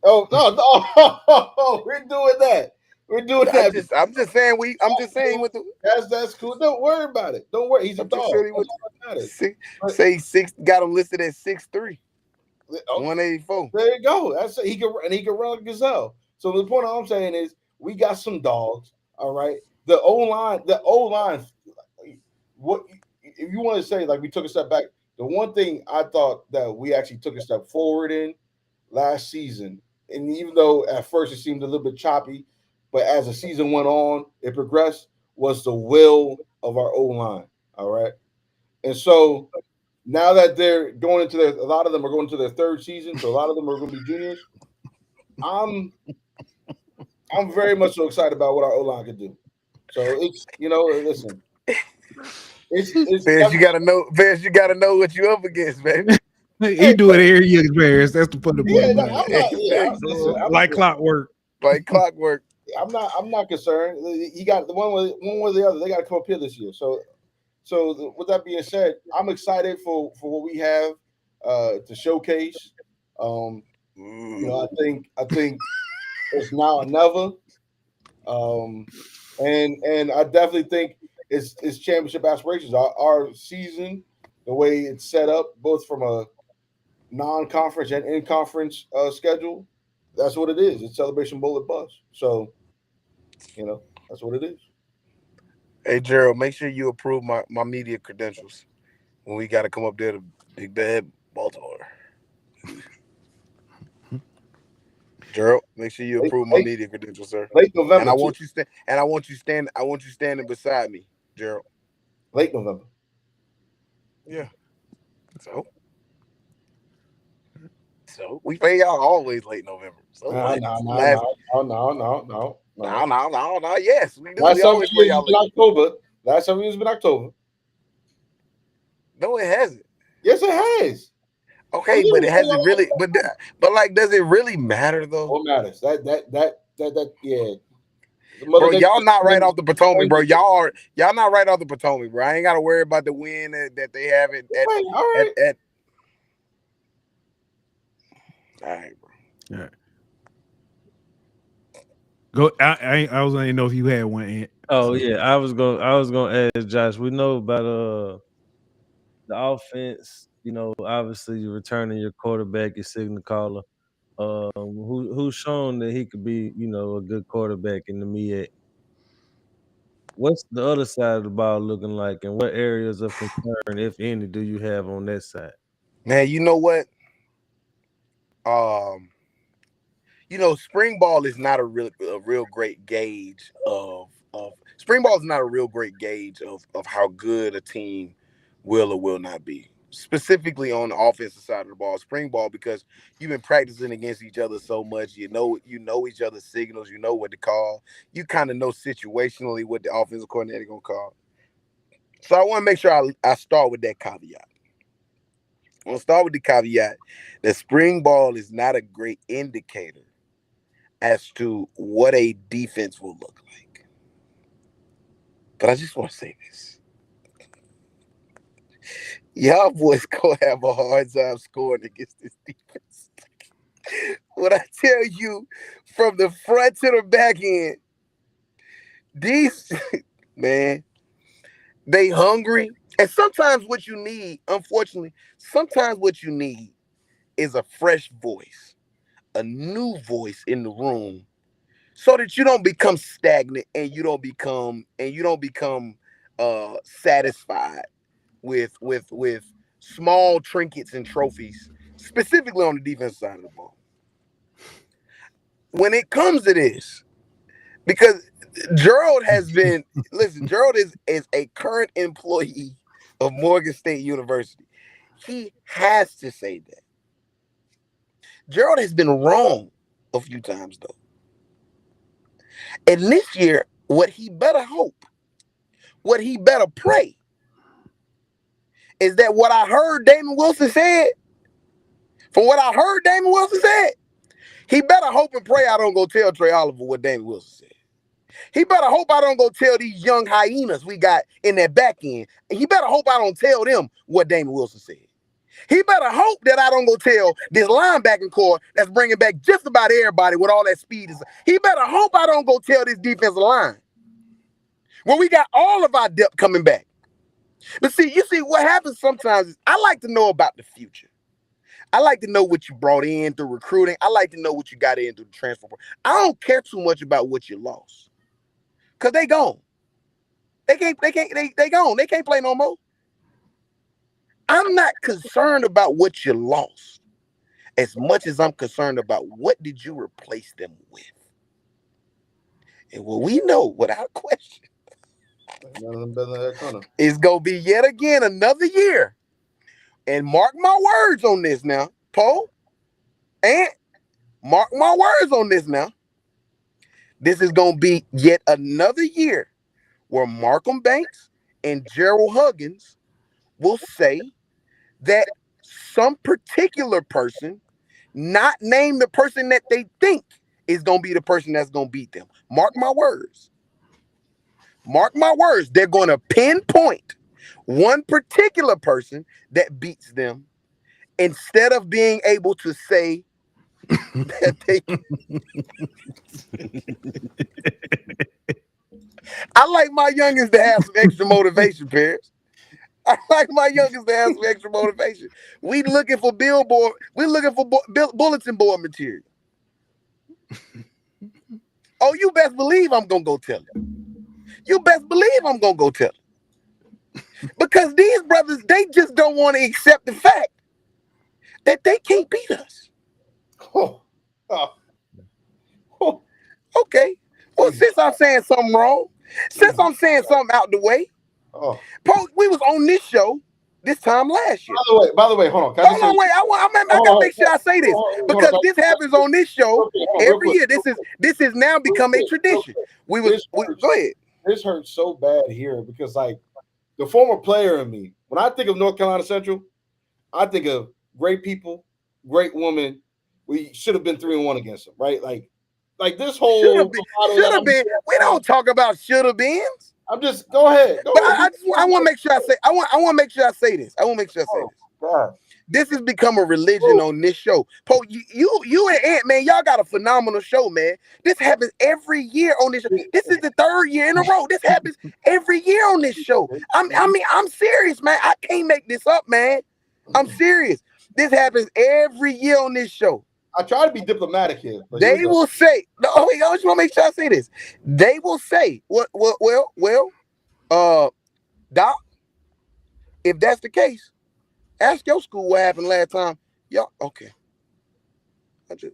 Oh no, we're doing that. We're doing that. I'm just saying he went to. That's cool. Don't worry about it. Don't worry. He's a dog. Sure he went to say 6. Got him listed at 6'3", 184. There you go. That's it. He can run like a gazelle. So the point I'm saying is we got some dogs. All right. The O line. What if you want to say, like, we took a step back? The one thing I thought that we actually took a step forward in last season, and even though at first it seemed a little bit choppy, but as the season went on, it progressed, was the will of our O line. All right. And so now that they're going into a lot of them are going to their third season, so a lot of them are going to be juniors. I'm I'm very much so excited about what our O-line can do. So it's listen, it's Fans, you gotta know. Fans, you gotta know what you up against, baby. He do it every year, Bears. That's the funny part yeah. about I'm it. not. Yeah, listen, Like clockwork. Like clockwork. I'm not concerned. He got the one way or the other. They got to come up here this year. So with that being said, I'm excited for what we have to showcase. I think it's now or never. And I definitely think it's championship aspirations. Our season, the way it's set up, both from a non-conference and in-conference schedule, that's what it is. It's Celebration Bowl at Bus. So, that's what it is. Hey Gerald, make sure you approve my media credentials when we got to come up there to Big Bad Baltimore. Gerald, make sure you approve my media credentials, sir. Late November. And I want you standing beside me, Gerald. Late November. Yeah. So we pay y'all always late November. So No. Yes, we do. Last We time always pay y'all it's been late. October. Last time it's been October. No, it hasn't. Yes, it has. Okay, but it hasn't really. But like, does it really matter though? What matters? That yeah. Bro, y'all not right off the Potomac, bro. Y'all not right off the Potomac, bro. I ain't got to worry about the win that they have at. All right, bro. All right. Go. I was gonna know if you had one. Oh yeah, I was gonna ask Josh. We know about the offense. Obviously you're returning your quarterback, your signal caller. Who's shown that he could be, a good quarterback in the MEAC. What's the other side of the ball looking like, and what areas of concern, if any, do you have on that side? Man, you know what? Spring ball is not a real great gauge of spring ball is not a real great gauge of how good a team will or will not be. Specifically on the offensive side of the ball, spring ball, because you've been practicing against each other so much, you know each other's signals, you know what to call. You kind of know situationally what the offensive coordinator gonna call. So I want to make sure I start with that caveat. I want to start with the caveat that spring ball is not a great indicator as to what a defense will look like. But I just want to say this. Y'all boys gonna have a hard time scoring against this defense. When I tell you, from the front to the back end, these, man, they hungry. And sometimes what you need, unfortunately, is a fresh voice, a new voice in the room, so that you don't become stagnant and you don't become satisfied with small trinkets and trophies, specifically on the defensive side of the ball. When it comes to this, because Gerald has been, listen, Gerald is a current employee of Morgan State University. He has to say that. Gerald has been wrong a few times, though. And this year, what he better hope, what he better pray, is that what I heard Damon Wilson said, he better hope and pray I don't go tell Trey Oliver what Damon Wilson said. He better hope I don't go tell these young hyenas we got in that back end. He better hope I don't tell them what Damon Wilson said. He better hope that I don't go tell this linebacking core that's bringing back just about everybody with all that speed. He better hope I don't go tell this defensive line when we got all of our depth coming back. But you see what happens sometimes is I like to know about the future. I like to know what you brought in through recruiting. I like to know what you got in through the transfer. I don't care too much about what you lost, because they gone. They gone. They can't play no more. I'm not concerned about what you lost as much as I'm concerned about what did you replace them with. And what we know without question is going to be yet again another year. And mark my words on this now, Poe. And mark my words on this now. This is going to be yet another year where Markham Banks and Gerald Huggins will say that some particular person, not name the person that they think is going to be the person that's going to beat them. Mark my words. Mark my words. They're going to pinpoint one particular person that beats them instead of being able to say that they. I like my youngest to have some extra motivation, Paris. I like my youngest to have some extra motivation. We looking for billboard. We're looking for bulletin board material. Oh, you best believe I'm gonna go tell him. You best believe I'm gonna go tell him. Because these brothers, they just don't want to accept the fact that they can't beat us. Oh. Oh. Oh. Okay. Well, since I'm saying something wrong, since I'm saying something out the way, we was on this show this time last year. By the way, hold on. Hold on, wait. I gotta make sure I say this because this happens on this show every year. This is now become a tradition. Go ahead. This hurts so bad here because, like, the former player in me, when I think of North Carolina Central, I think of great people, great women. We should have been 3-1 against them, right? Like this whole should have been. We don't talk about should have been. I'm just go ahead. I want to make sure I say. I want to make sure I say this. God. This has become a religion on this show. Po, you and Ant, man, y'all got a phenomenal show, man. This happens every year on this show. This is the 3rd year in a row. This happens every year on this show. I'm serious, man. I can't make this up, man. I'm serious. This happens every year on this show. I try to be diplomatic here. They will say, I just want to make sure I say this. They will say, Doc, if that's the case, ask your school what happened last time. Y'all, okay. I just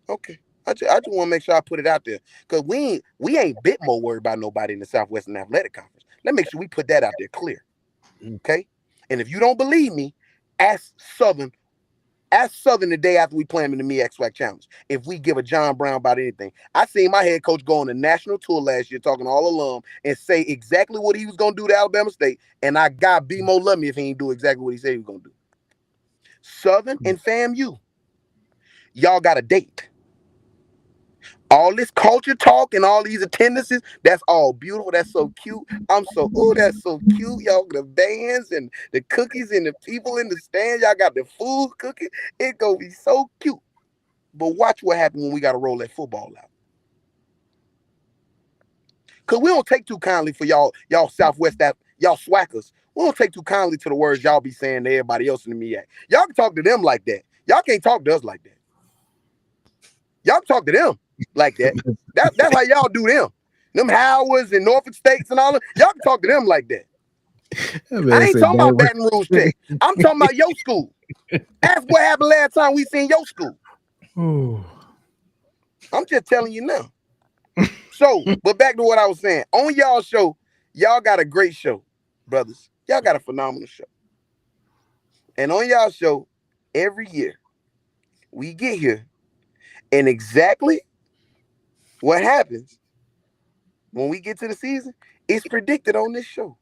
want to make sure I put it out there because we ain't bit more worried about nobody in the Southwestern Athletic Conference. Let's make sure we put that out there clear. Okay? And if you don't believe me, ask Southern the day after we play them in the MEAC Challenge. If we give a John Brown about anything. I seen my head coach go on a national tour last year talking to all alum and say exactly what he was going to do to Alabama State. And I got BMO love me if he didn't do exactly what he said he was going to do. Southern and FAMU, y'all got a date. All this culture talk and all these attendances, that's all beautiful. That's so cute. That's so cute. Y'all got the bands and the cookies and the people in the stands. Y'all got the food cooking. It gonna be so cute. But watch what happens when we got to roll that football out. Because we don't take too kindly for y'all Southwest, y'all swackers. We don't take too kindly to the words y'all be saying to everybody else in the MEAC. Y'all can talk to them like that. Y'all can't talk to us like that. Y'all can talk to them like that. That's how y'all do them. Them Howards and Norfolk States and all that. Y'all can talk to them like that. I ain't talking about Baton Rouge Tech. I'm talking about your school. Ask what happened last time we seen your school. Ooh. I'm just telling you now. So, but back to what I was saying. On y'all show, y'all got a great show, brothers. Y'all got a phenomenal show. And on y'all show, every year, we get here, and exactly what happens when we get to the season is predicted on this show.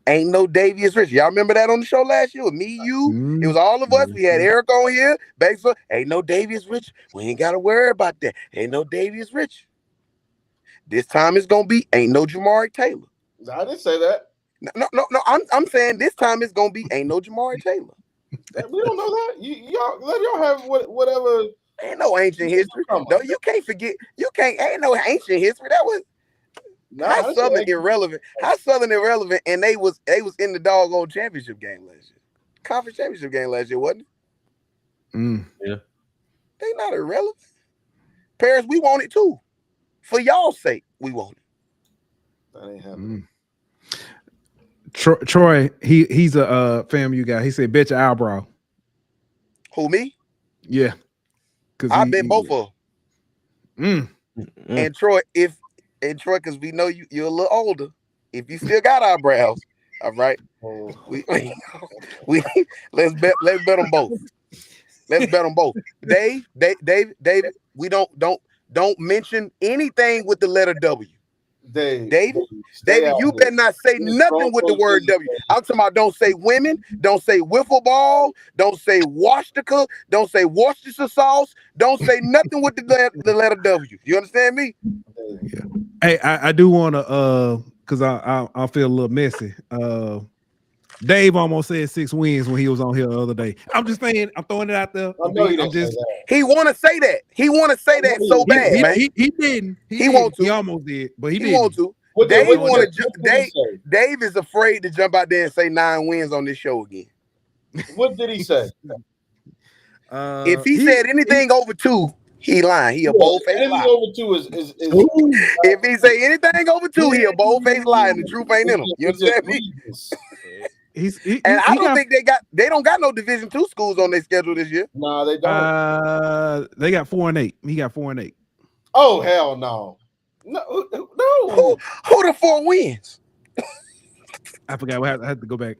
Ain't no Davius Rich. Y'all remember that on the show last year? Me, you, it was all of us. We had Eric on here. Baxter, ain't no Davius Rich. We ain't got to worry about that. Ain't no Davius Rich. This time it's going to be ain't no Jamari Taylor. I didn't say that. No. I'm saying this time it's going to be ain't no Jamari Taylor. We don't know that. Y'all let y'all have whatever. Ain't no ancient history. No, you can't forget. Ain't no ancient history. That was how Southern irrelevant. How Southern irrelevant, and they was in the doggone championship game last year. Conference championship game last year, wasn't it? Yeah. They not irrelevant. Paris, we want it too. For y'all's sake, we want it. That ain't happening. Troy, he's a FAMU guy. He said, bet your eyebrow. Who, me? Yeah. I bet both of them. And Troy, because we know you're a little older. If you still got eyebrows, all right. We let's bet them both. Let's bet on both. David, we don't mention anything with the letter W. David, you better not say nothing with the word W. I'm talking about don't say women, don't say wiffle ball, don't say Washtica, don't say Worcestershire sauce, don't say nothing with the letter W. You understand me? Yeah. Hey, I do want to because I feel a little messy. Dave almost said 6 wins when he was on here the other day. I'm just saying, I'm throwing it out there. He want to say that. He want to say that so bad, man. He didn't. He want to. He almost did, but he didn't. Want to. Dave is afraid to jump out there and say 9 wins on this show again. What did he say? If he said anything over 2, he lying. He a bold-faced anything liar. over 2 is if he say anything over 2, he a bold-faced liar. The truth ain't in him. You understand me? I don't think they don't got no Division II schools on their schedule this year. No, they don't. They got 4 and 8. He got 4 and 8. Oh hell no. No. Who the 4 wins? I forgot. I had to go back.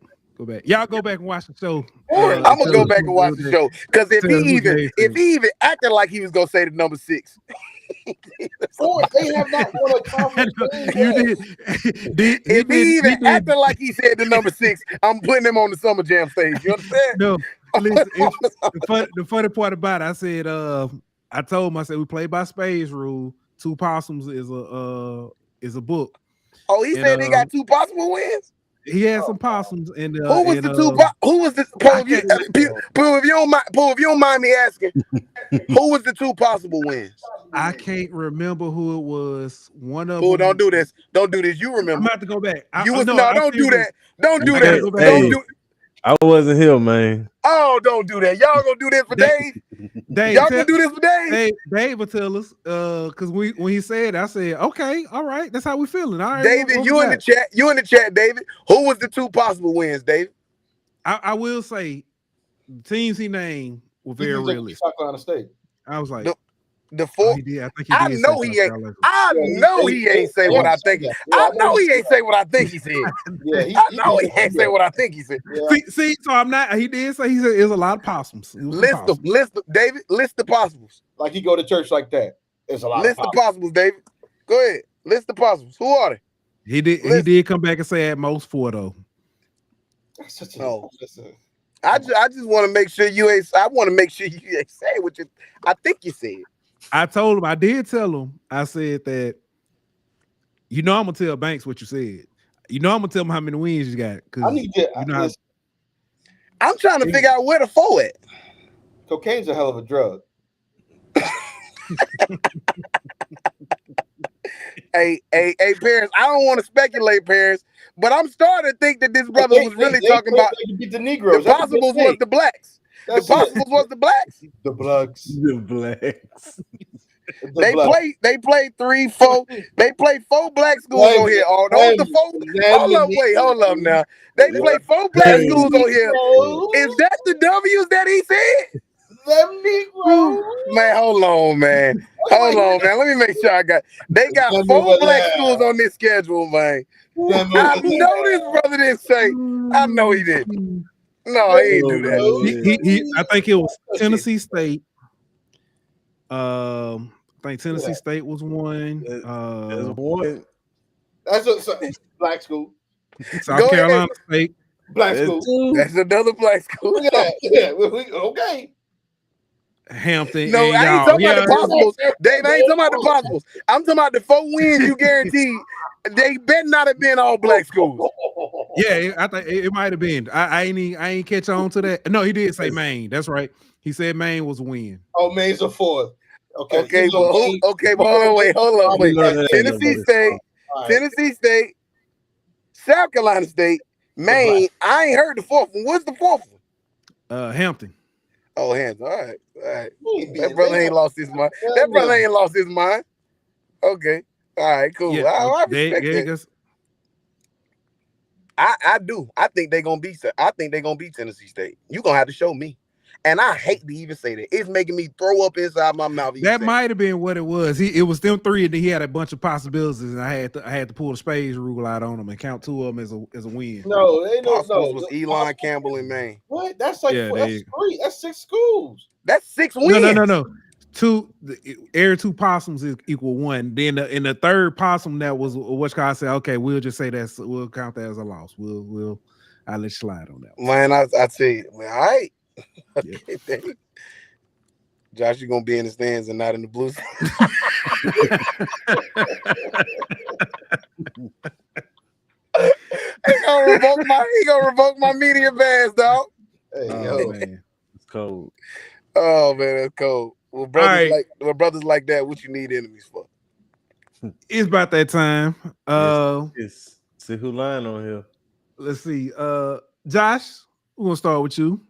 Y'all go back and watch the show. I'm gonna go back and watch the show because if he even acted like he was gonna say the number 6. They have not won a conference game. You did. If he even acted like he said the number 6, I'm putting him on the Summer Jam stage. You understand? No, listen, the funny part about it, I said, I told him, I said we play by spades rule. 2 possums is a book. Oh, he said they got 2 possible wins. He had some possums, and who was the 2? Who was the Pooh? If you don't mind me asking, who was the 2 possible wins? I can't remember who it was. One of them. Don't do this. Don't do this. You remember? I'm about to go back. Don't do that. Don't do that. Don't do. I wasn't here, man. Oh, don't do that. Y'all gonna do this for Dave? Y'all gonna do this for Dave? Dave will tell us. Because when he said, I said, okay, all right, that's how we feeling. All right, David, you in the chat. You in the chat, David. Who was the 2 possible wins, David? I will say, the teams he named were very realistic. South Carolina State. I was like, the 4. I know he ain't. I know he ain't say what I think. I know he ain't say what I think he said. I know he ain't say what I think he said. See, so I'm not. He did say he said there's a lot of possums. List them, David. List the possibles. Like he go to church like that. It's a lot. List the possibles, David. Go ahead. List the possibles. Who are they? He did come back and say at most 4 though. I just want to make sure you ain't. I want to make sure you ain't say what you. I think you said. I told him. I did tell him. I said that. I'm gonna tell Banks what you said. I'm gonna tell him how many wins you got. I need to. I'm trying to figure out where the 4 at. Cocaine's a hell of a drug. Hey, parents. I don't want to speculate, parents, but I'm starting to think that this brother was really talking about beat the Negroes. The possibles was the blacks. The possibles was the blacks. The blacks. They played 3, 4. They played 4 black schools on here. Oh, those the 4. Hold up now. They played 4 black schools on here. Is that the W's that he said? Them Negroes. Man, hold on, man. Let me make sure they got 4 black schools on this schedule, man. I know this brother didn't say. I know he didn't. No, he didn't do that. I think it was Tennessee State. I think Tennessee State was one. That's a black school. South Carolina State. Black school. That's another black school. Yeah. Okay. Hampton. No, I ain't talking about the possibles. Dave, I ain't talking about the possibles. I'm talking about the 4 wins you guaranteed. They better not have been all black schools. Yeah, I think it might have been. I ain't catch on to that. No, he did say Maine. That's right. He said Maine was a win. Oh, Maine's a 4th. Okay, but hold on, wait. Tennessee State, South Carolina State, Maine. I ain't heard the 4th one. What's the 4th one? Hampton. Oh, Hampton. All right. That brother ain't lost his mind. Okay. All right, cool. Yeah, I respect that. I do. I think they're gonna beat Tennessee State. You're gonna have to show me. And I hate to even say that. It's making me throw up inside my mouth. That might have been what it was. It was them three, and then he had a bunch of possibilities, and I had to pull the spades rule out on him and count two of them as a win. No, they no. Was Elon Campbell in Maine. What? That's like that's three. That's 6 schools. That's 6 wins. No. Every 2 possums is equal 1. Then in the third possum that was what I said. Okay, we'll just say we'll count that as a loss. I'll let you slide on that one. Man, I tell you, man, all right. Okay, Josh, you're gonna be in the stands and not in the blues. He gonna revoke my media badge, dog. Hey, man. It's cold. Oh man, that's cold. Well, brothers like that, what you need enemies for? It's about that time. See who lying on here. Let's see. Josh, we're gonna start with you.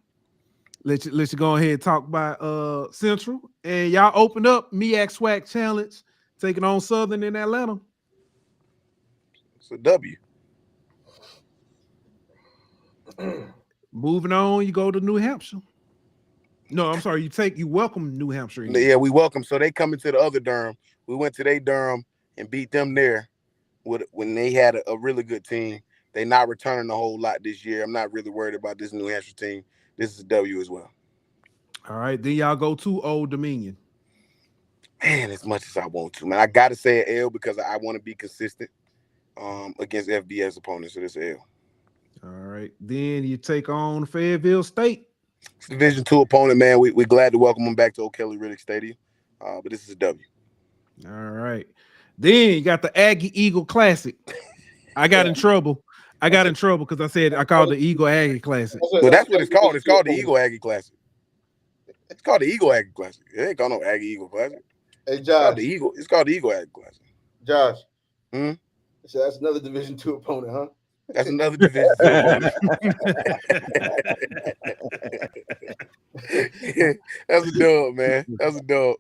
Let you go ahead and talk about Central. And y'all opened up MEAC SWAC Challenge, taking on Southern in Atlanta. It's a W. Moving on, you go to New Hampshire. No, I'm sorry. You welcome New Hampshire. Yeah, we welcome. So they come into the other Durham. We went to their Durham and beat them there when they had a really good team. They not returning a whole lot this year. I'm not really worried about this New Hampshire team. This is a W as well. All right, then y'all go to Old Dominion. Man, as much as I want to, man, I got to say an L because I want to be consistent against FBS opponents. So this is L. All right, then you take on Fayetteville State. It's Division II opponent, man. We're glad to welcome them back to O'Kelly Riddick Stadium, but this is a W. All right, then you got the Aggie Eagle Classic. I got in trouble because I said I called the Eagle Aggie Classic. Well, that's what it's called. It's called the Eagle Aggie Classic. It's called the Eagle Aggie Classic. It ain't called no Aggie Eagle Classic. Hey, Josh. It's called the Eagle Aggie Classic. Josh. So that's another Division II opponent, huh? That's another Division II opponent. That's a dub, man. That's a dub.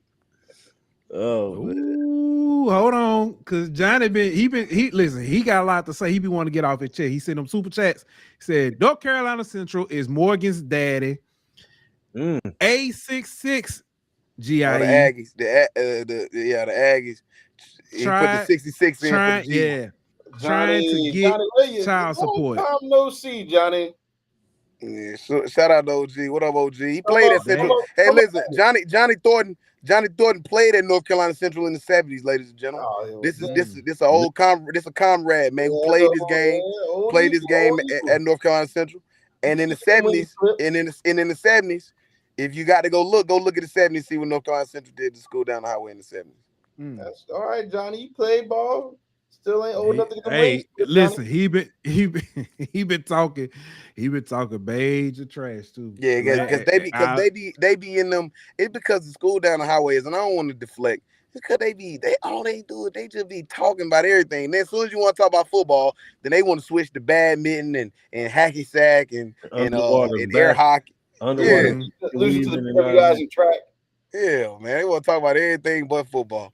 Ooh, hold on, because Johnny he got a lot to say. He be wanting to get off his chest. He sent them super chats. He said North Carolina Central is Morgan's daddy. A66 GIE. The Aggies. The Aggies. He put the 66 in for the G. Yeah. Trying to get child support. No see, Johnny. Yeah, shout out to OG. What up, OG? He played at Central. Hey, listen, Johnny Thornton played at North Carolina Central in the 70s, ladies and gentlemen. This is an old comrade, man, who played this game at North Carolina Central. And in the 70s, and in the 70s, if you got to go look at the 70s, see what North Carolina Central did to school down the highway in the 70s. That's all right, Johnny. You played ball. Still ain't old enough to get the Hey, listen, he been talking beige of trash too. Yeah, because they be in them. It's because the school down the highways, and I don't want to deflect. It's because they just be talking about everything. Then as soon as you want to talk about football, then they want to switch to badminton and hacky sack and air hockey. Losing to the guys in track. Yeah, man, they want to talk about everything but football.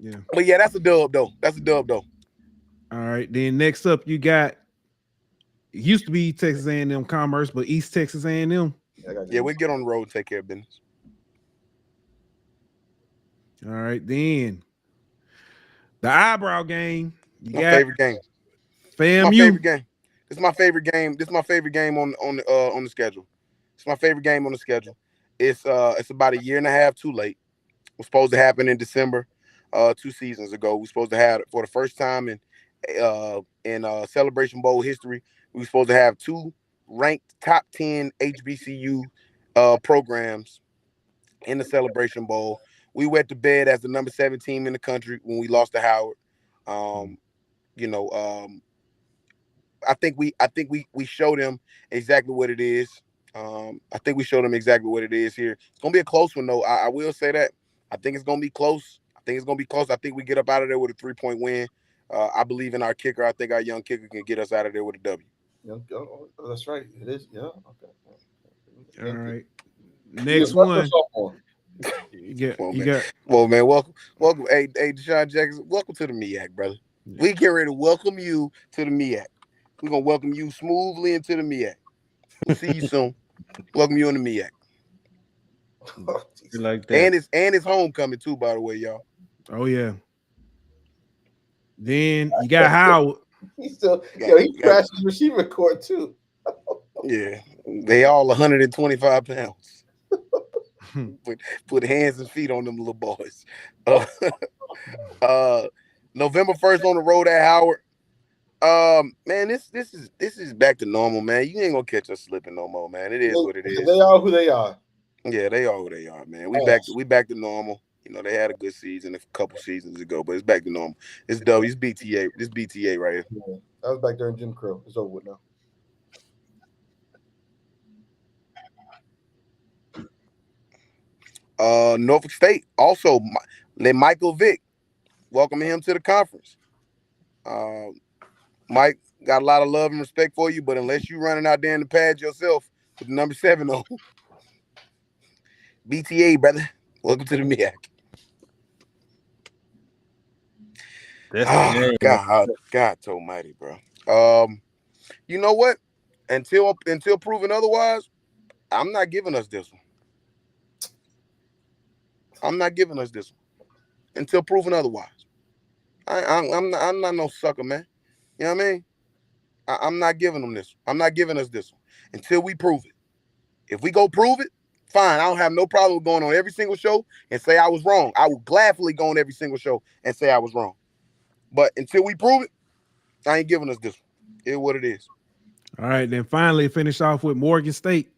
Yeah, but yeah, that's a dub though. All right, then next up you got. It used to be Texas A&M Commerce, but East Texas A&M. Yeah, we get on the road and take care of business. All right, then the eyebrow game. My favorite game. FAMU. My favorite game. This is my favorite game. This is my favorite game on the schedule. It's my favorite game on the schedule. It's about a year and a half too late. It was supposed to happen in December. 2 seasons ago, we were supposed to have it for the first time in Celebration Bowl history. We were supposed to have 2 ranked top 10 HBCU programs in the Celebration Bowl. We went to bed as the number 7 team in the country when we lost to Howard. I think we showed them exactly what it is. I think we showed them exactly what it is here. It's gonna be a close one though. I will say that. I think it's gonna be close. I think we get up out of there with a 3-point win. I believe in our kicker. I think our young kicker can get us out of there with a W. That's right. It is. Yeah. Okay. All right. Next one. Well, man, welcome. Hey, Deshaun Jackson, welcome to the MEAC, brother. Yeah. We get ready to welcome you to the MEAC. We're gonna welcome you smoothly into the MEAC. We'll see you soon. Welcome you in the MEAC. Like that. And it's homecoming too, by the way, y'all. Oh yeah. Then you got Howard. He's still he crashed his receiver court too. Yeah, they all 125 pounds. Put hands and feet on them little boys. November 1st on the road at Howard. Man, this is back to normal, man. You ain't gonna catch us slipping no more, man. It is what it is. They are who they are. Yeah, they are who they are, man. We back to normal. You know, they had a good season a couple seasons ago, but it's back to normal. It's W. It's BTA. This BTA right here. Yeah, that was back during Jim Crow. It's over with now. Norfolk State also let Michael Vick welcome him to the conference. Mike got a lot of love and respect for you, but unless you running out there in the pads yourself with the number 7 on, BTA, brother, welcome to the MEAC. God almighty, bro. You know what? Until proven otherwise, I'm not giving us this one. Until proven otherwise. I'm not no sucker, man. You know what I mean? I'm not giving them this. I'm not giving us this one until we prove it. If we go prove it, fine. I don't have no problem with going on every single show and say I was wrong. I will gladly go on every single show and say I was wrong. But until we prove it, I ain't giving us this one. It's what it is. All right, then finally finish off with Morgan State.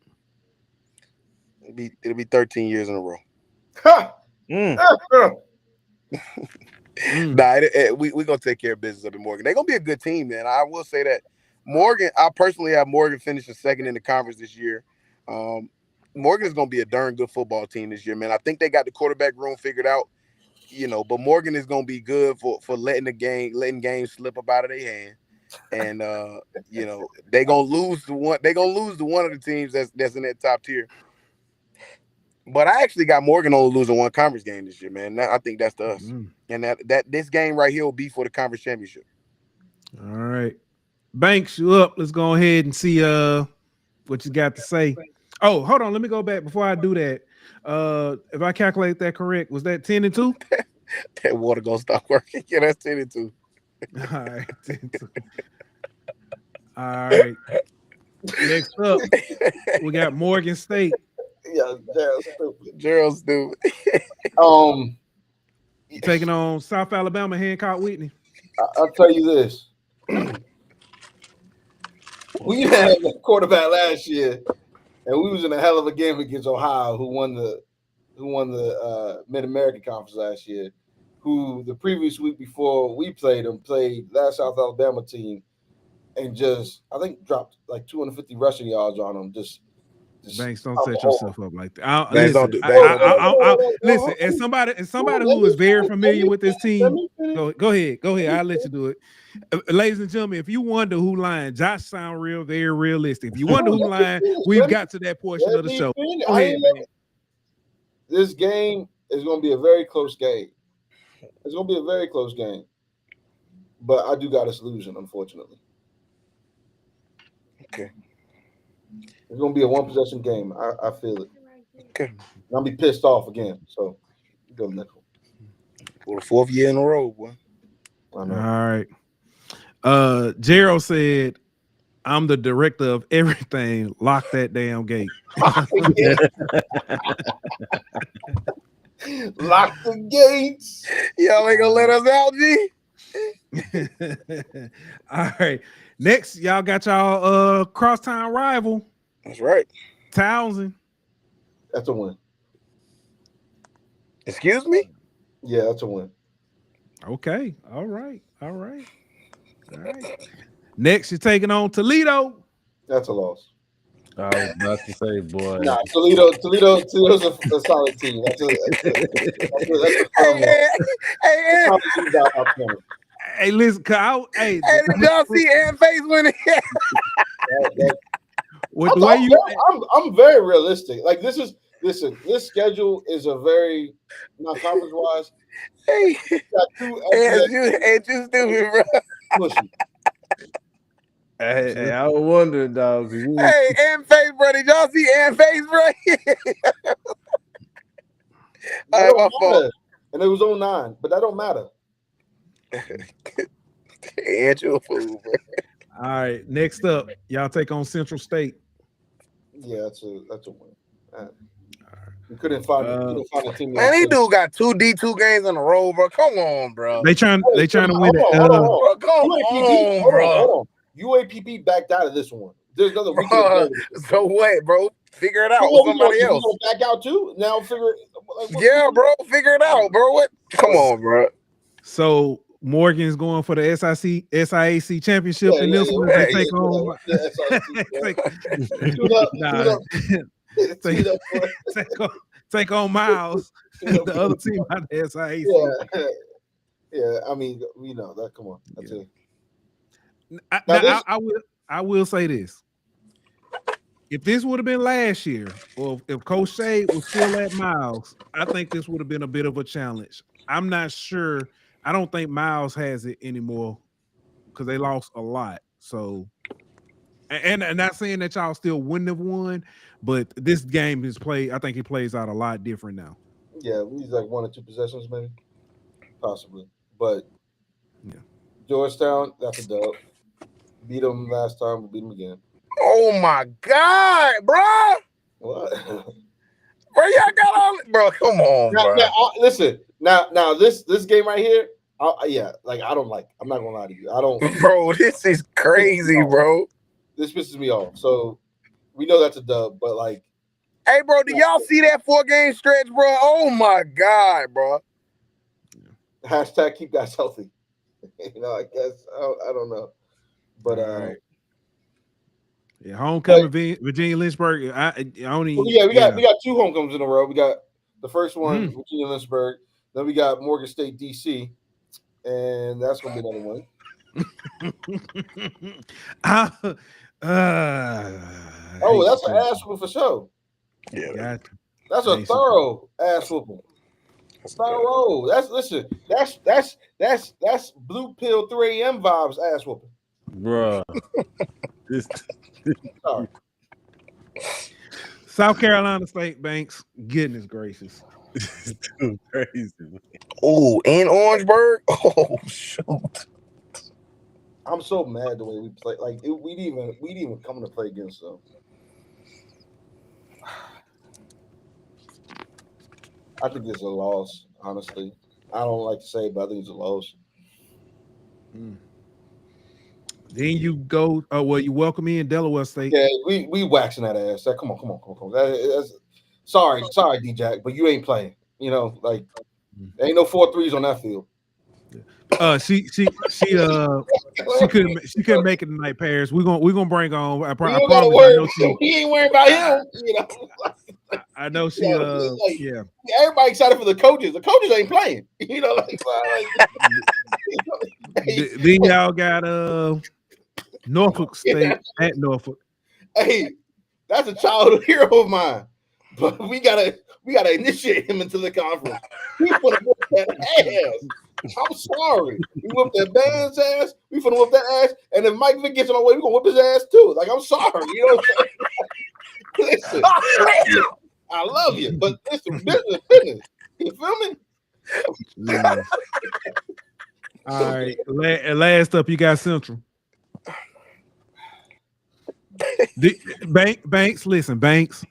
It'll be 13 years in a row. We're gonna take care of business up in Morgan. They're gonna be a good team, man. I will say that. Morgan, I personally have Morgan finishing second in the conference this year. Morgan is gonna be a darn good football team this year, man. I think they got the quarterback room figured out, you know, but Morgan is gonna be good for letting games slip up out of their hand. And you know, they're gonna lose to one of the teams that's in that top tier. But I actually got Morgan only losing one conference game this year, man. I think that's to us. And that this game right here will be for the conference championship. All right. Banks, you up. Let's go ahead and see what you got to say. Oh, hold on. Let me go back before I do that. If I calculate that correct, was that 10-2? That water gonna stop working. Yeah, that's 10-2. All right, 10-2. All right. Next up, we got Morgan State. Yeah, Gerald's stupid. Taking on South Alabama, Hancock Whitney. I'll tell you this. We had a quarterback last year, and we was in a hell of a game against Ohio, who won the Mid-American Conference last year, who the previous week before we played them, played that South Alabama team, and just, I think, dropped like 250 rushing yards on them. Just Banks, don't set yourself up like that. Listen, as somebody who is very familiar with this team, go ahead. I'll let you do it. Ladies and gentlemen, if you wonder who lying, Josh sound very realistic. If you wonder who lying, we've got to that portion of the show. Go ahead, man. This game is going to be a very close game. It's going to be a very close game. But I do got us losing, unfortunately. Okay. It's going to be a one-possession game. I feel it. Okay. And I'll be pissed off again. So, go nickel. For the 4th year in a row, boy. All right. Gerald said, I'm the director of everything. Lock that damn gate. Lock the gates. Y'all ain't gonna let us out, G. All right. Next, y'all got y'all crosstown rival. That's right. Townsend. That's a win. Excuse me? Yeah, that's a win. Okay. All right. Next, you're taking on Toledo. That's a loss. I was about to say, boy. Nah, Toledo's a solid team. That's a Hey, listen, did y'all see Ann Face winning? I'm very realistic. Like this schedule is a very not conference wise. Hey, you stupid, bro. Hey, I was wondering, dog. Hey, Ann Face, bro. Did y'all see Ann Face, bro? That don't matter. And it was 09, but that don't matter. Ain't you a fool, bro? All right, next up, y'all take on Central State. Yeah, that's a win. We couldn't find a team. Man, these dude got 2 D2 games in a row, bro. Come on, bro. They trying to win it. Hold on. Come on, bro. Hold on. UAPB backed out of this one. There's another week. So what, bro? Figure it out with somebody else. You back out too? Now figure it. Yeah, bro. Figure it out, bro. What? Come on, bro. So Morgan's going for the SIAC championship in this one. They take on. Take on Miles, the other team out of the SIAC. Yeah. I mean, we know that. Come on, that's it. I will say this. If this would have been last year, or if Coach Shade was still at Miles, I think this would have been a bit of a challenge. I'm not sure. I don't think Miles has it anymore because they lost a lot. So, and not saying that y'all still wouldn't have won, but this game is played. I think it plays out a lot different now. Yeah, we need like 1 or 2 possessions, maybe, possibly. But yeah, Georgetown, that's a dub. Beat them last time. We'll beat them again. Oh my God, bro! What? Bro, y'all got all, bro. Come on, bro. Listen. Now, this game right here, like I don't like. I'm not gonna lie to you. I don't. Bro, this is crazy, bro. This pisses me off. So we know that's a dub, but like, hey, bro, do y'all see that 4-game stretch, bro? Oh my God, bro. Hashtag keep guys healthy. I guess I don't know, but yeah, homecoming, Virginia Lynchburg. we got 2 homecomings in a row. We got the first one, Virginia Lynchburg. Then we got Morgan State, DC, and that's gonna be another one. That's an ass whooping for sure. Yeah, that's a thorough ass whooping. Thorough. That's blue pill 3 a.m. vibes ass whooping. Bruh. Sorry. South Carolina State, Banks. Goodness gracious. It's too crazy. Oh, in Orangeburg? Oh, shoot. I'm so mad the way we play. Like we didn't even come to play against them. I think it's a loss, honestly. I don't like to say it, but I think it's a loss. Then you go, you welcome me in Delaware State. Yeah, we waxing that ass. Come on. That's, sorry, D-Jack, but you ain't playing. Like there ain't no 4 threes on that field. She couldn't make it tonight, Paris. We're gonna bring on. I promise. He ain't worried about him. I know she. Yeah. Everybody excited for the coaches. The coaches ain't playing. Then y'all got Norfolk State at Norfolk. Hey, that's a childhood hero of mine. But we gotta initiate him into the conference. We finna whoop that ass. I'm sorry. We whooped that band's ass. We finna whoop that ass. And if Mike Vick gets on our way, we're gonna whoop his ass too. Like, I'm sorry. You know what I'm saying? Listen, I love you, but listen, business. You feel me? Yeah. All right. Last up, you got Central. Banks, listen, Banks.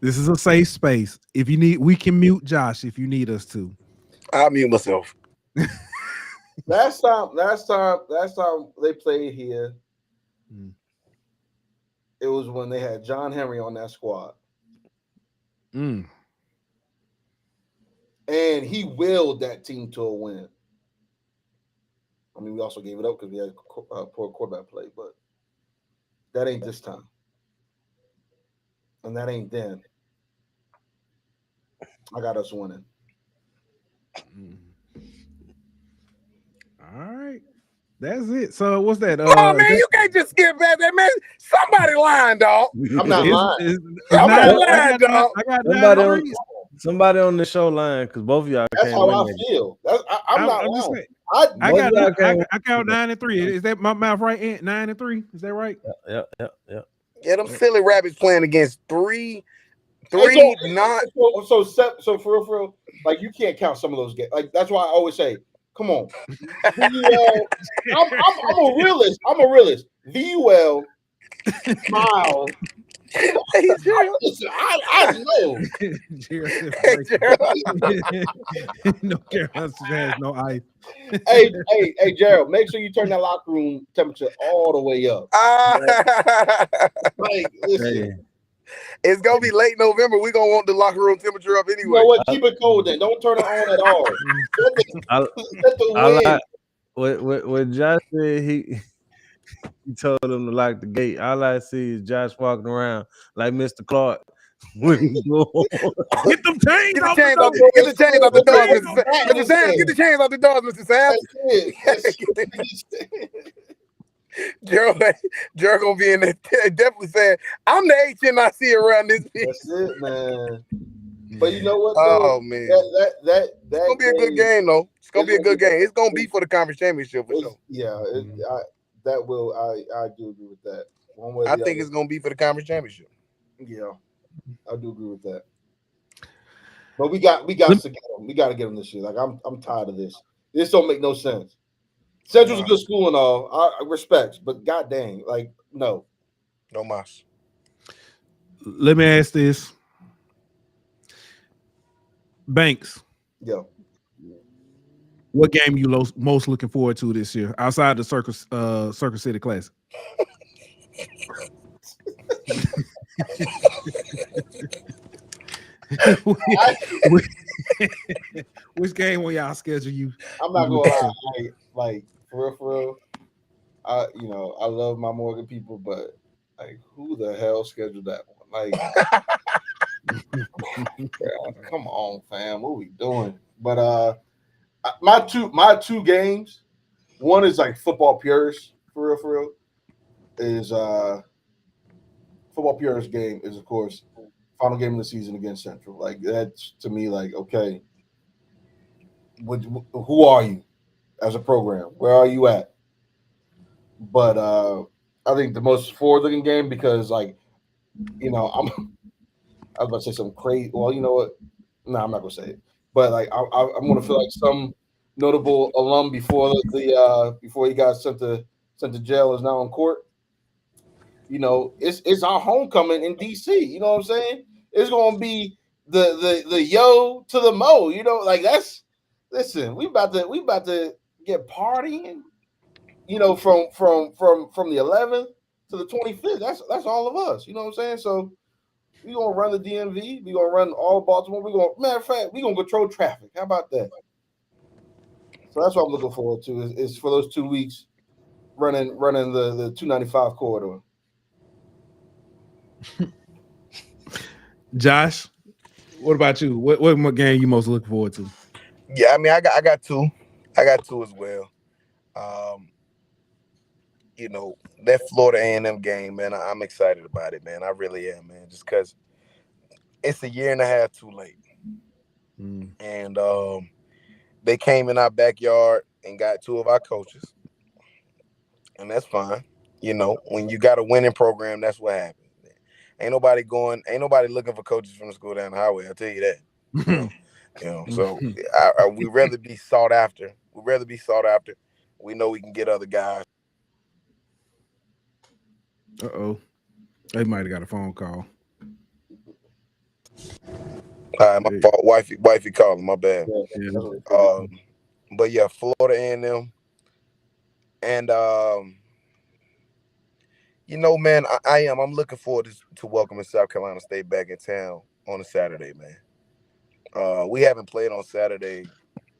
This is a safe space. If you need, we can mute Josh if you need us to. I'll mute myself. Last time they played here, it was when they had John Henry on that squad. And he willed that team to a win. I mean, we also gave it up because we had poor quarterback play, but that ain't this time. And that ain't then. I got us winning. All right. That's it. So what's that? Man, you can't just skip that, man. Somebody lying, dog. I'm not lying. Somebody lying, dog. I got somebody on the show line because both of y'all. That's how I feel. I'm not lying. I count 9-3. Is that my mouth right? 9-3. Is that right? Yeah. Yeah, them silly rabbits playing against three So not. So for real, Like you can't count some of those games. Like that's why I always say, come on, VUL. I'm a realist. I'm a realist. VUL, Miles. Hey, Gerald. Listen, I know. Gerald said Hey, break. Gerald. No, Carolina has no ice. Hey, Gerald, make sure you turn that locker room temperature all the way up. Like, listen, Hey, It's gonna be late November. We're gonna want the locker room temperature up you anyway. know what? Keep it cold then. Don't turn it on at all. Let the I wind. like what Josh said. He told him to lock the gate. All I see is Josh walking around like Mr. Clark. What he doing? Get them chains Get the off chains the out door. get the chains out the Get doors, them Mr. chains Mr. Sam. Get the chains out the doors, Mr. Sam. That's it. Gerald gonna be in there definitely saying, I'm the HNIC around this bitch. That's it, man. But you know what? Oh Though? man. That It's gonna be a good game though. It's gonna be a good game. It's gonna be for the conference championship for sure. Yeah, I do agree with that. One way or I the think other. it's gonna be for the conference championship. Yeah, I do agree with that. But we got to get them. We got to get them this year. Like I'm tired of this. This don't make no sense. Central's a good school and all. I respect, but god dang, like no. No mas. Let me ask this. Banks, Yo. what game you most looking forward to this year outside the Circus City Classic? Which game will y'all schedule you? I'm not gonna lie, like for real. I love my Morgan people, but like who the hell scheduled that one? Like come on, fam, what we doing? But my two games, one is like football purists, for real, is football purist game is of course final game of the season against Central. Like that's to me like okay, who are you as a program? Where are you at? But I think the most forward-looking game because like I was about to say something crazy. Well, you know what? No, I'm not gonna say it. But like I'm gonna feel like some notable alum before he got sent to jail is now in court. It's our homecoming in DC. You know what I'm saying? It's gonna be the yo to the mo. Like that's listen. We about to get partying. From the 11th to the 25th. That's all of us. You know what I'm saying? So we gonna run the DMV. We gonna run all of Baltimore. Matter of fact, we gonna control traffic. How about that? So that's what I'm looking forward to. Is for those 2 weeks running the 295 corridor. Josh, what about you? What game you most looking forward to? Yeah, I mean, I got two. I got two as well. That Florida A&M game, man, I'm excited about it, man. I really am, man. Just because it's a year and a half too late, and they came in our backyard and got two of our coaches, and that's fine. When you got a winning program, that's what happens. Ain't nobody looking for coaches from the school down the highway. I'll tell you that. So we rather be sought after. We know we can get other guys. They might have got a phone call. My fault. Wifey calling. My bad. Yeah. But yeah, Florida A&M, and man, I am. I'm looking forward to welcoming South Carolina State back in town on a Saturday, man. We haven't played on Saturday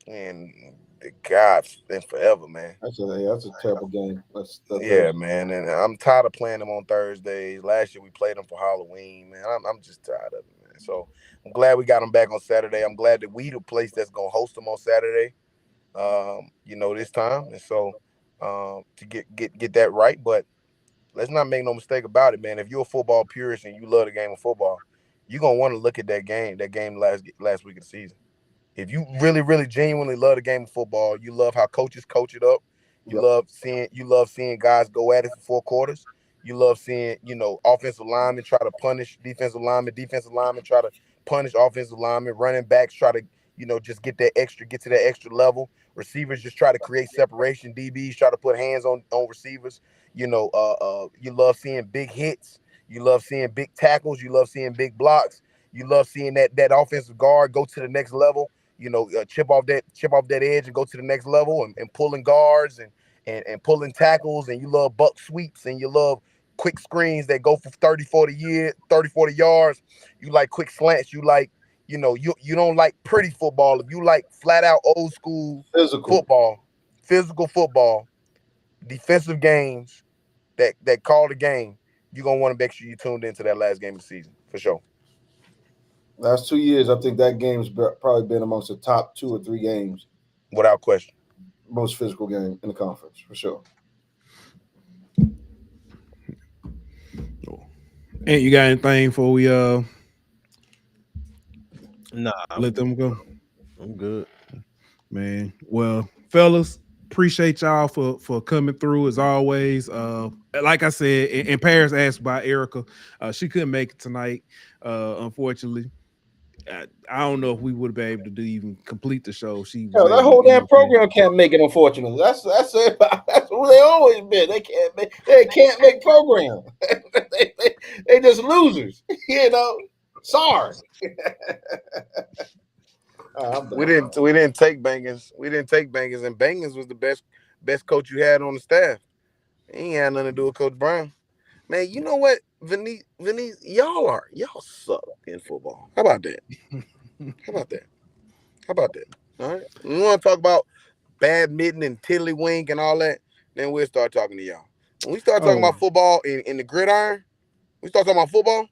in forever, man. That's a terrible game. Yeah, man, and I'm tired of playing them on Thursdays. Last year we played them for Halloween, man. I'm just tired of it, man. So I'm glad we got them back on Saturday. I'm glad that we the place that's gonna host them on Saturday. This time, and so to get that right. But let's not make no mistake about it, man. If you're a football purist and you love the game of football, you're gonna want to look at that game last week of the season. If you really, really genuinely love the game of football, you love how coaches coach it up. You love seeing guys go at it for 4 quarters. You love seeing, offensive linemen try to punish defensive linemen try to punish offensive linemen, running backs try to just get to that extra level. Receivers just try to create separation. DBs try to put hands on receivers. You love seeing big hits. You love seeing big tackles. You love seeing big blocks. You love seeing that offensive guard go to the next level. Chip off that edge and go to the next level, and pulling guards and pulling tackles. And you love buck sweeps, and you love quick screens that go for 30, 40 yards. You like quick slants. You like, you don't like pretty football. If you like flat out old school physical football, defensive games that call the game, you're gonna want to make sure you tuned into that last game of the season for sure. Last 2 years, I think that game's probably been amongst the top 2 or 3 games, without question. Most physical game in the conference for sure. And you got anything before we Nah, let them go? I'm good, man. Well, fellas, appreciate y'all for coming through as always. Like I said, and Paris asked about Erica. She couldn't make it tonight, unfortunately. I don't know if we would have been able to even complete the show. That whole damn program can't make it. Unfortunately, that's it. That's who they always been. They can't make program. they just losers. Sorry. We didn't take Bangers. We didn't take Bangers, and Bangers was the best coach you had on the staff. He ain't had nothing to do with Coach Brown. Man, you know what, Venice, y'all suck in football. How about that? All right. We want to talk about badminton and tiddlywink and all that, then we'll start talking to y'all. When we start talking about football in the gridiron, we start talking about football,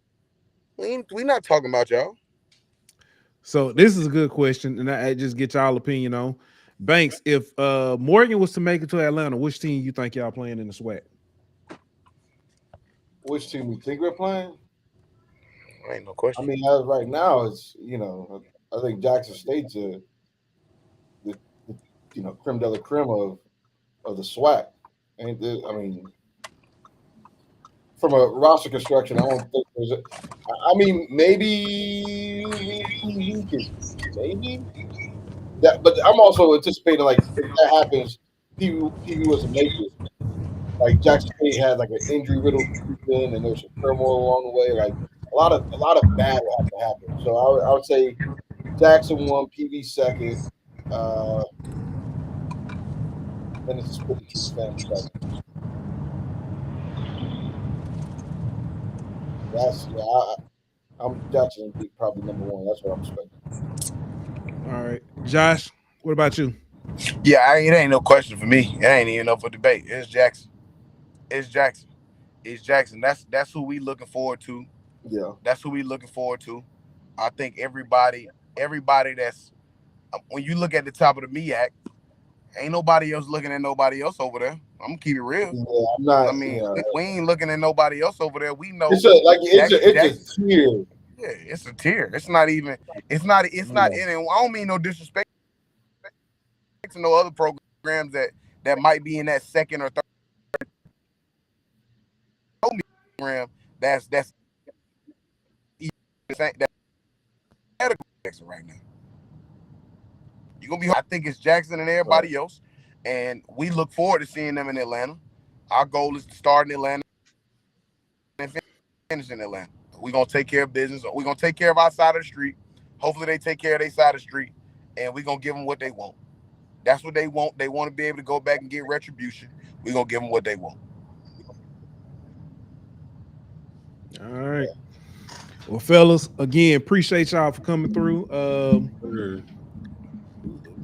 we not talking about y'all. So this is a good question, and I just get y'all opinion on. Banks, if Morgan was to make it to Atlanta, which team you think y'all playing in the SWAC? Which team we think we're playing? Ain't no question. I mean, as right now, it's I think Jackson State's the creme de la creme of the SWAC. I mean, from a roster construction, I don't think there's maybe that, but I'm also anticipating if that happens, PV was to make it. Like Jackson State had an injury riddled season, and there's some turmoil along the way. Like a lot of bad will have to happen. So I would say Jackson 1, PV 2nd. Then it's a split the Keys family 2nd. I'm Jackson probably number 1. That's what I'm expecting. All right, Josh, what about you? Yeah, it ain't no question for me. It ain't even up for debate. It's Jackson. That's who we looking forward to. Yeah, that's who we looking forward to. I think everybody that's when you look at the top of the MEAC, ain't nobody else looking at nobody else over there. I'm gonna keep it real. Yeah, I'm not. I mean, we ain't looking at nobody else over there. We know it's a tier. Yeah, it's a tier. It's not. And I don't mean no disrespect to no other programs that might be in that second or third program. That's Jackson right now. You're gonna be. I think it's Jackson and everybody else, and we look forward to seeing them in Atlanta. Our goal is to start in Atlanta and finish in Atlanta. We're gonna take care of business. We're gonna take care of our side of the street. Hopefully, they take care of their side of the street, and we're gonna give them what they want. That's what they want. They want to be able to go back and get retribution. We're gonna give them what they want. All right. Well, fellas, again, appreciate y'all for coming through.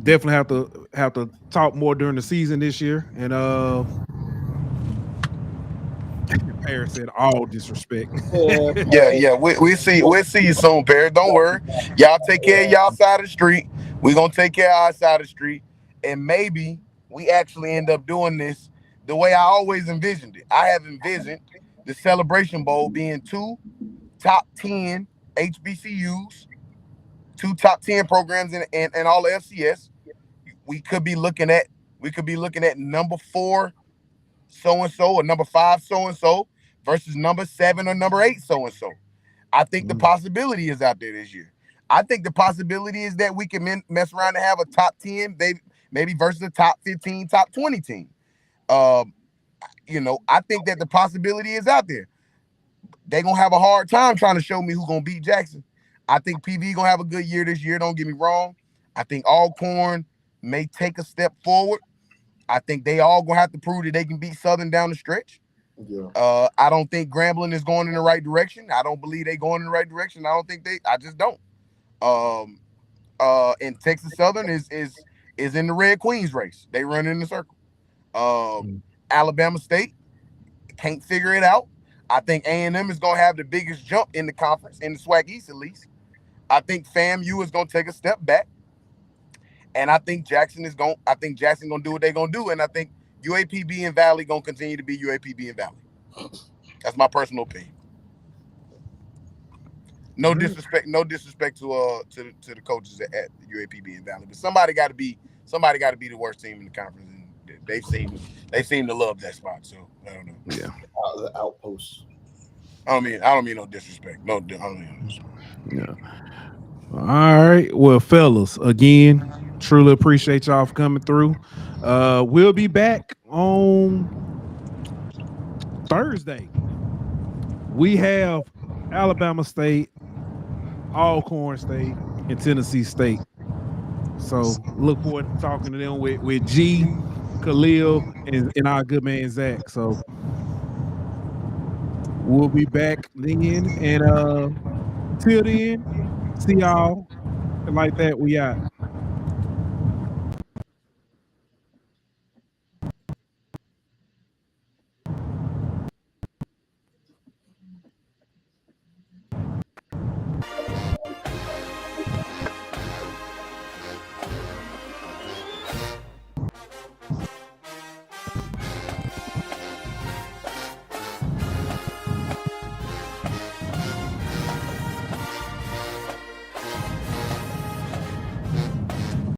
Definitely have to talk more during the season this year. And Paris said all disrespect. Yeah. We'll see you soon, Paris. Don't worry. Y'all take care of y'all side of the street. We're gonna take care of our side of the street. And maybe we actually end up doing this the way I always envisioned it. I have envisioned the Celebration Bowl being 2 top 10 HBCUs, 2 top 10 programs in all the FCS. We could be looking at number 4 so-and-so or number 5 so-and-so versus number 7 or number 8 so-and-so. I think the possibility is out there this year. I think the possibility is that we can mess around and have a top 10, maybe versus a top 15, top 20 team. I think that the possibility is out there. They're going to have a hard time trying to show me who's going to beat Jackson. I think PV going to have a good year this year. Don't get me wrong. I think Alcorn may take a step forward. I think they all going to have to prove that they can beat Southern down the stretch. Yeah. I don't think Grambling is going in the right direction. I don't believe they going in the right direction. I just don't. And Texas Southern is in the Red Queens race. They run in the circle. Alabama State can't figure it out. I think A&M is going to have the biggest jump in the conference, in the SWAC East at least. I think FAMU is going to take a step back. And I think Jackson going to do what they're going to do. And I think UAPB and Valley going to continue to be UAPB and Valley. That's my personal opinion. No disrespect to the coaches at UAPB and Valley, but somebody got to be the worst team in the conference, and they seem to love that spot. So I don't know. Yeah, the outpost. I don't mean no disrespect. No, I don't mean no disrespect. Yeah. All right. Well, fellas, again, truly appreciate y'all for coming through. We'll be back on Thursday. We have Alabama State, Alcorn State, and Tennessee State. So look forward to talking to them with G, Khalil, and our good man Zach. So we'll be back then, and till then, see y'all. And like that, we out.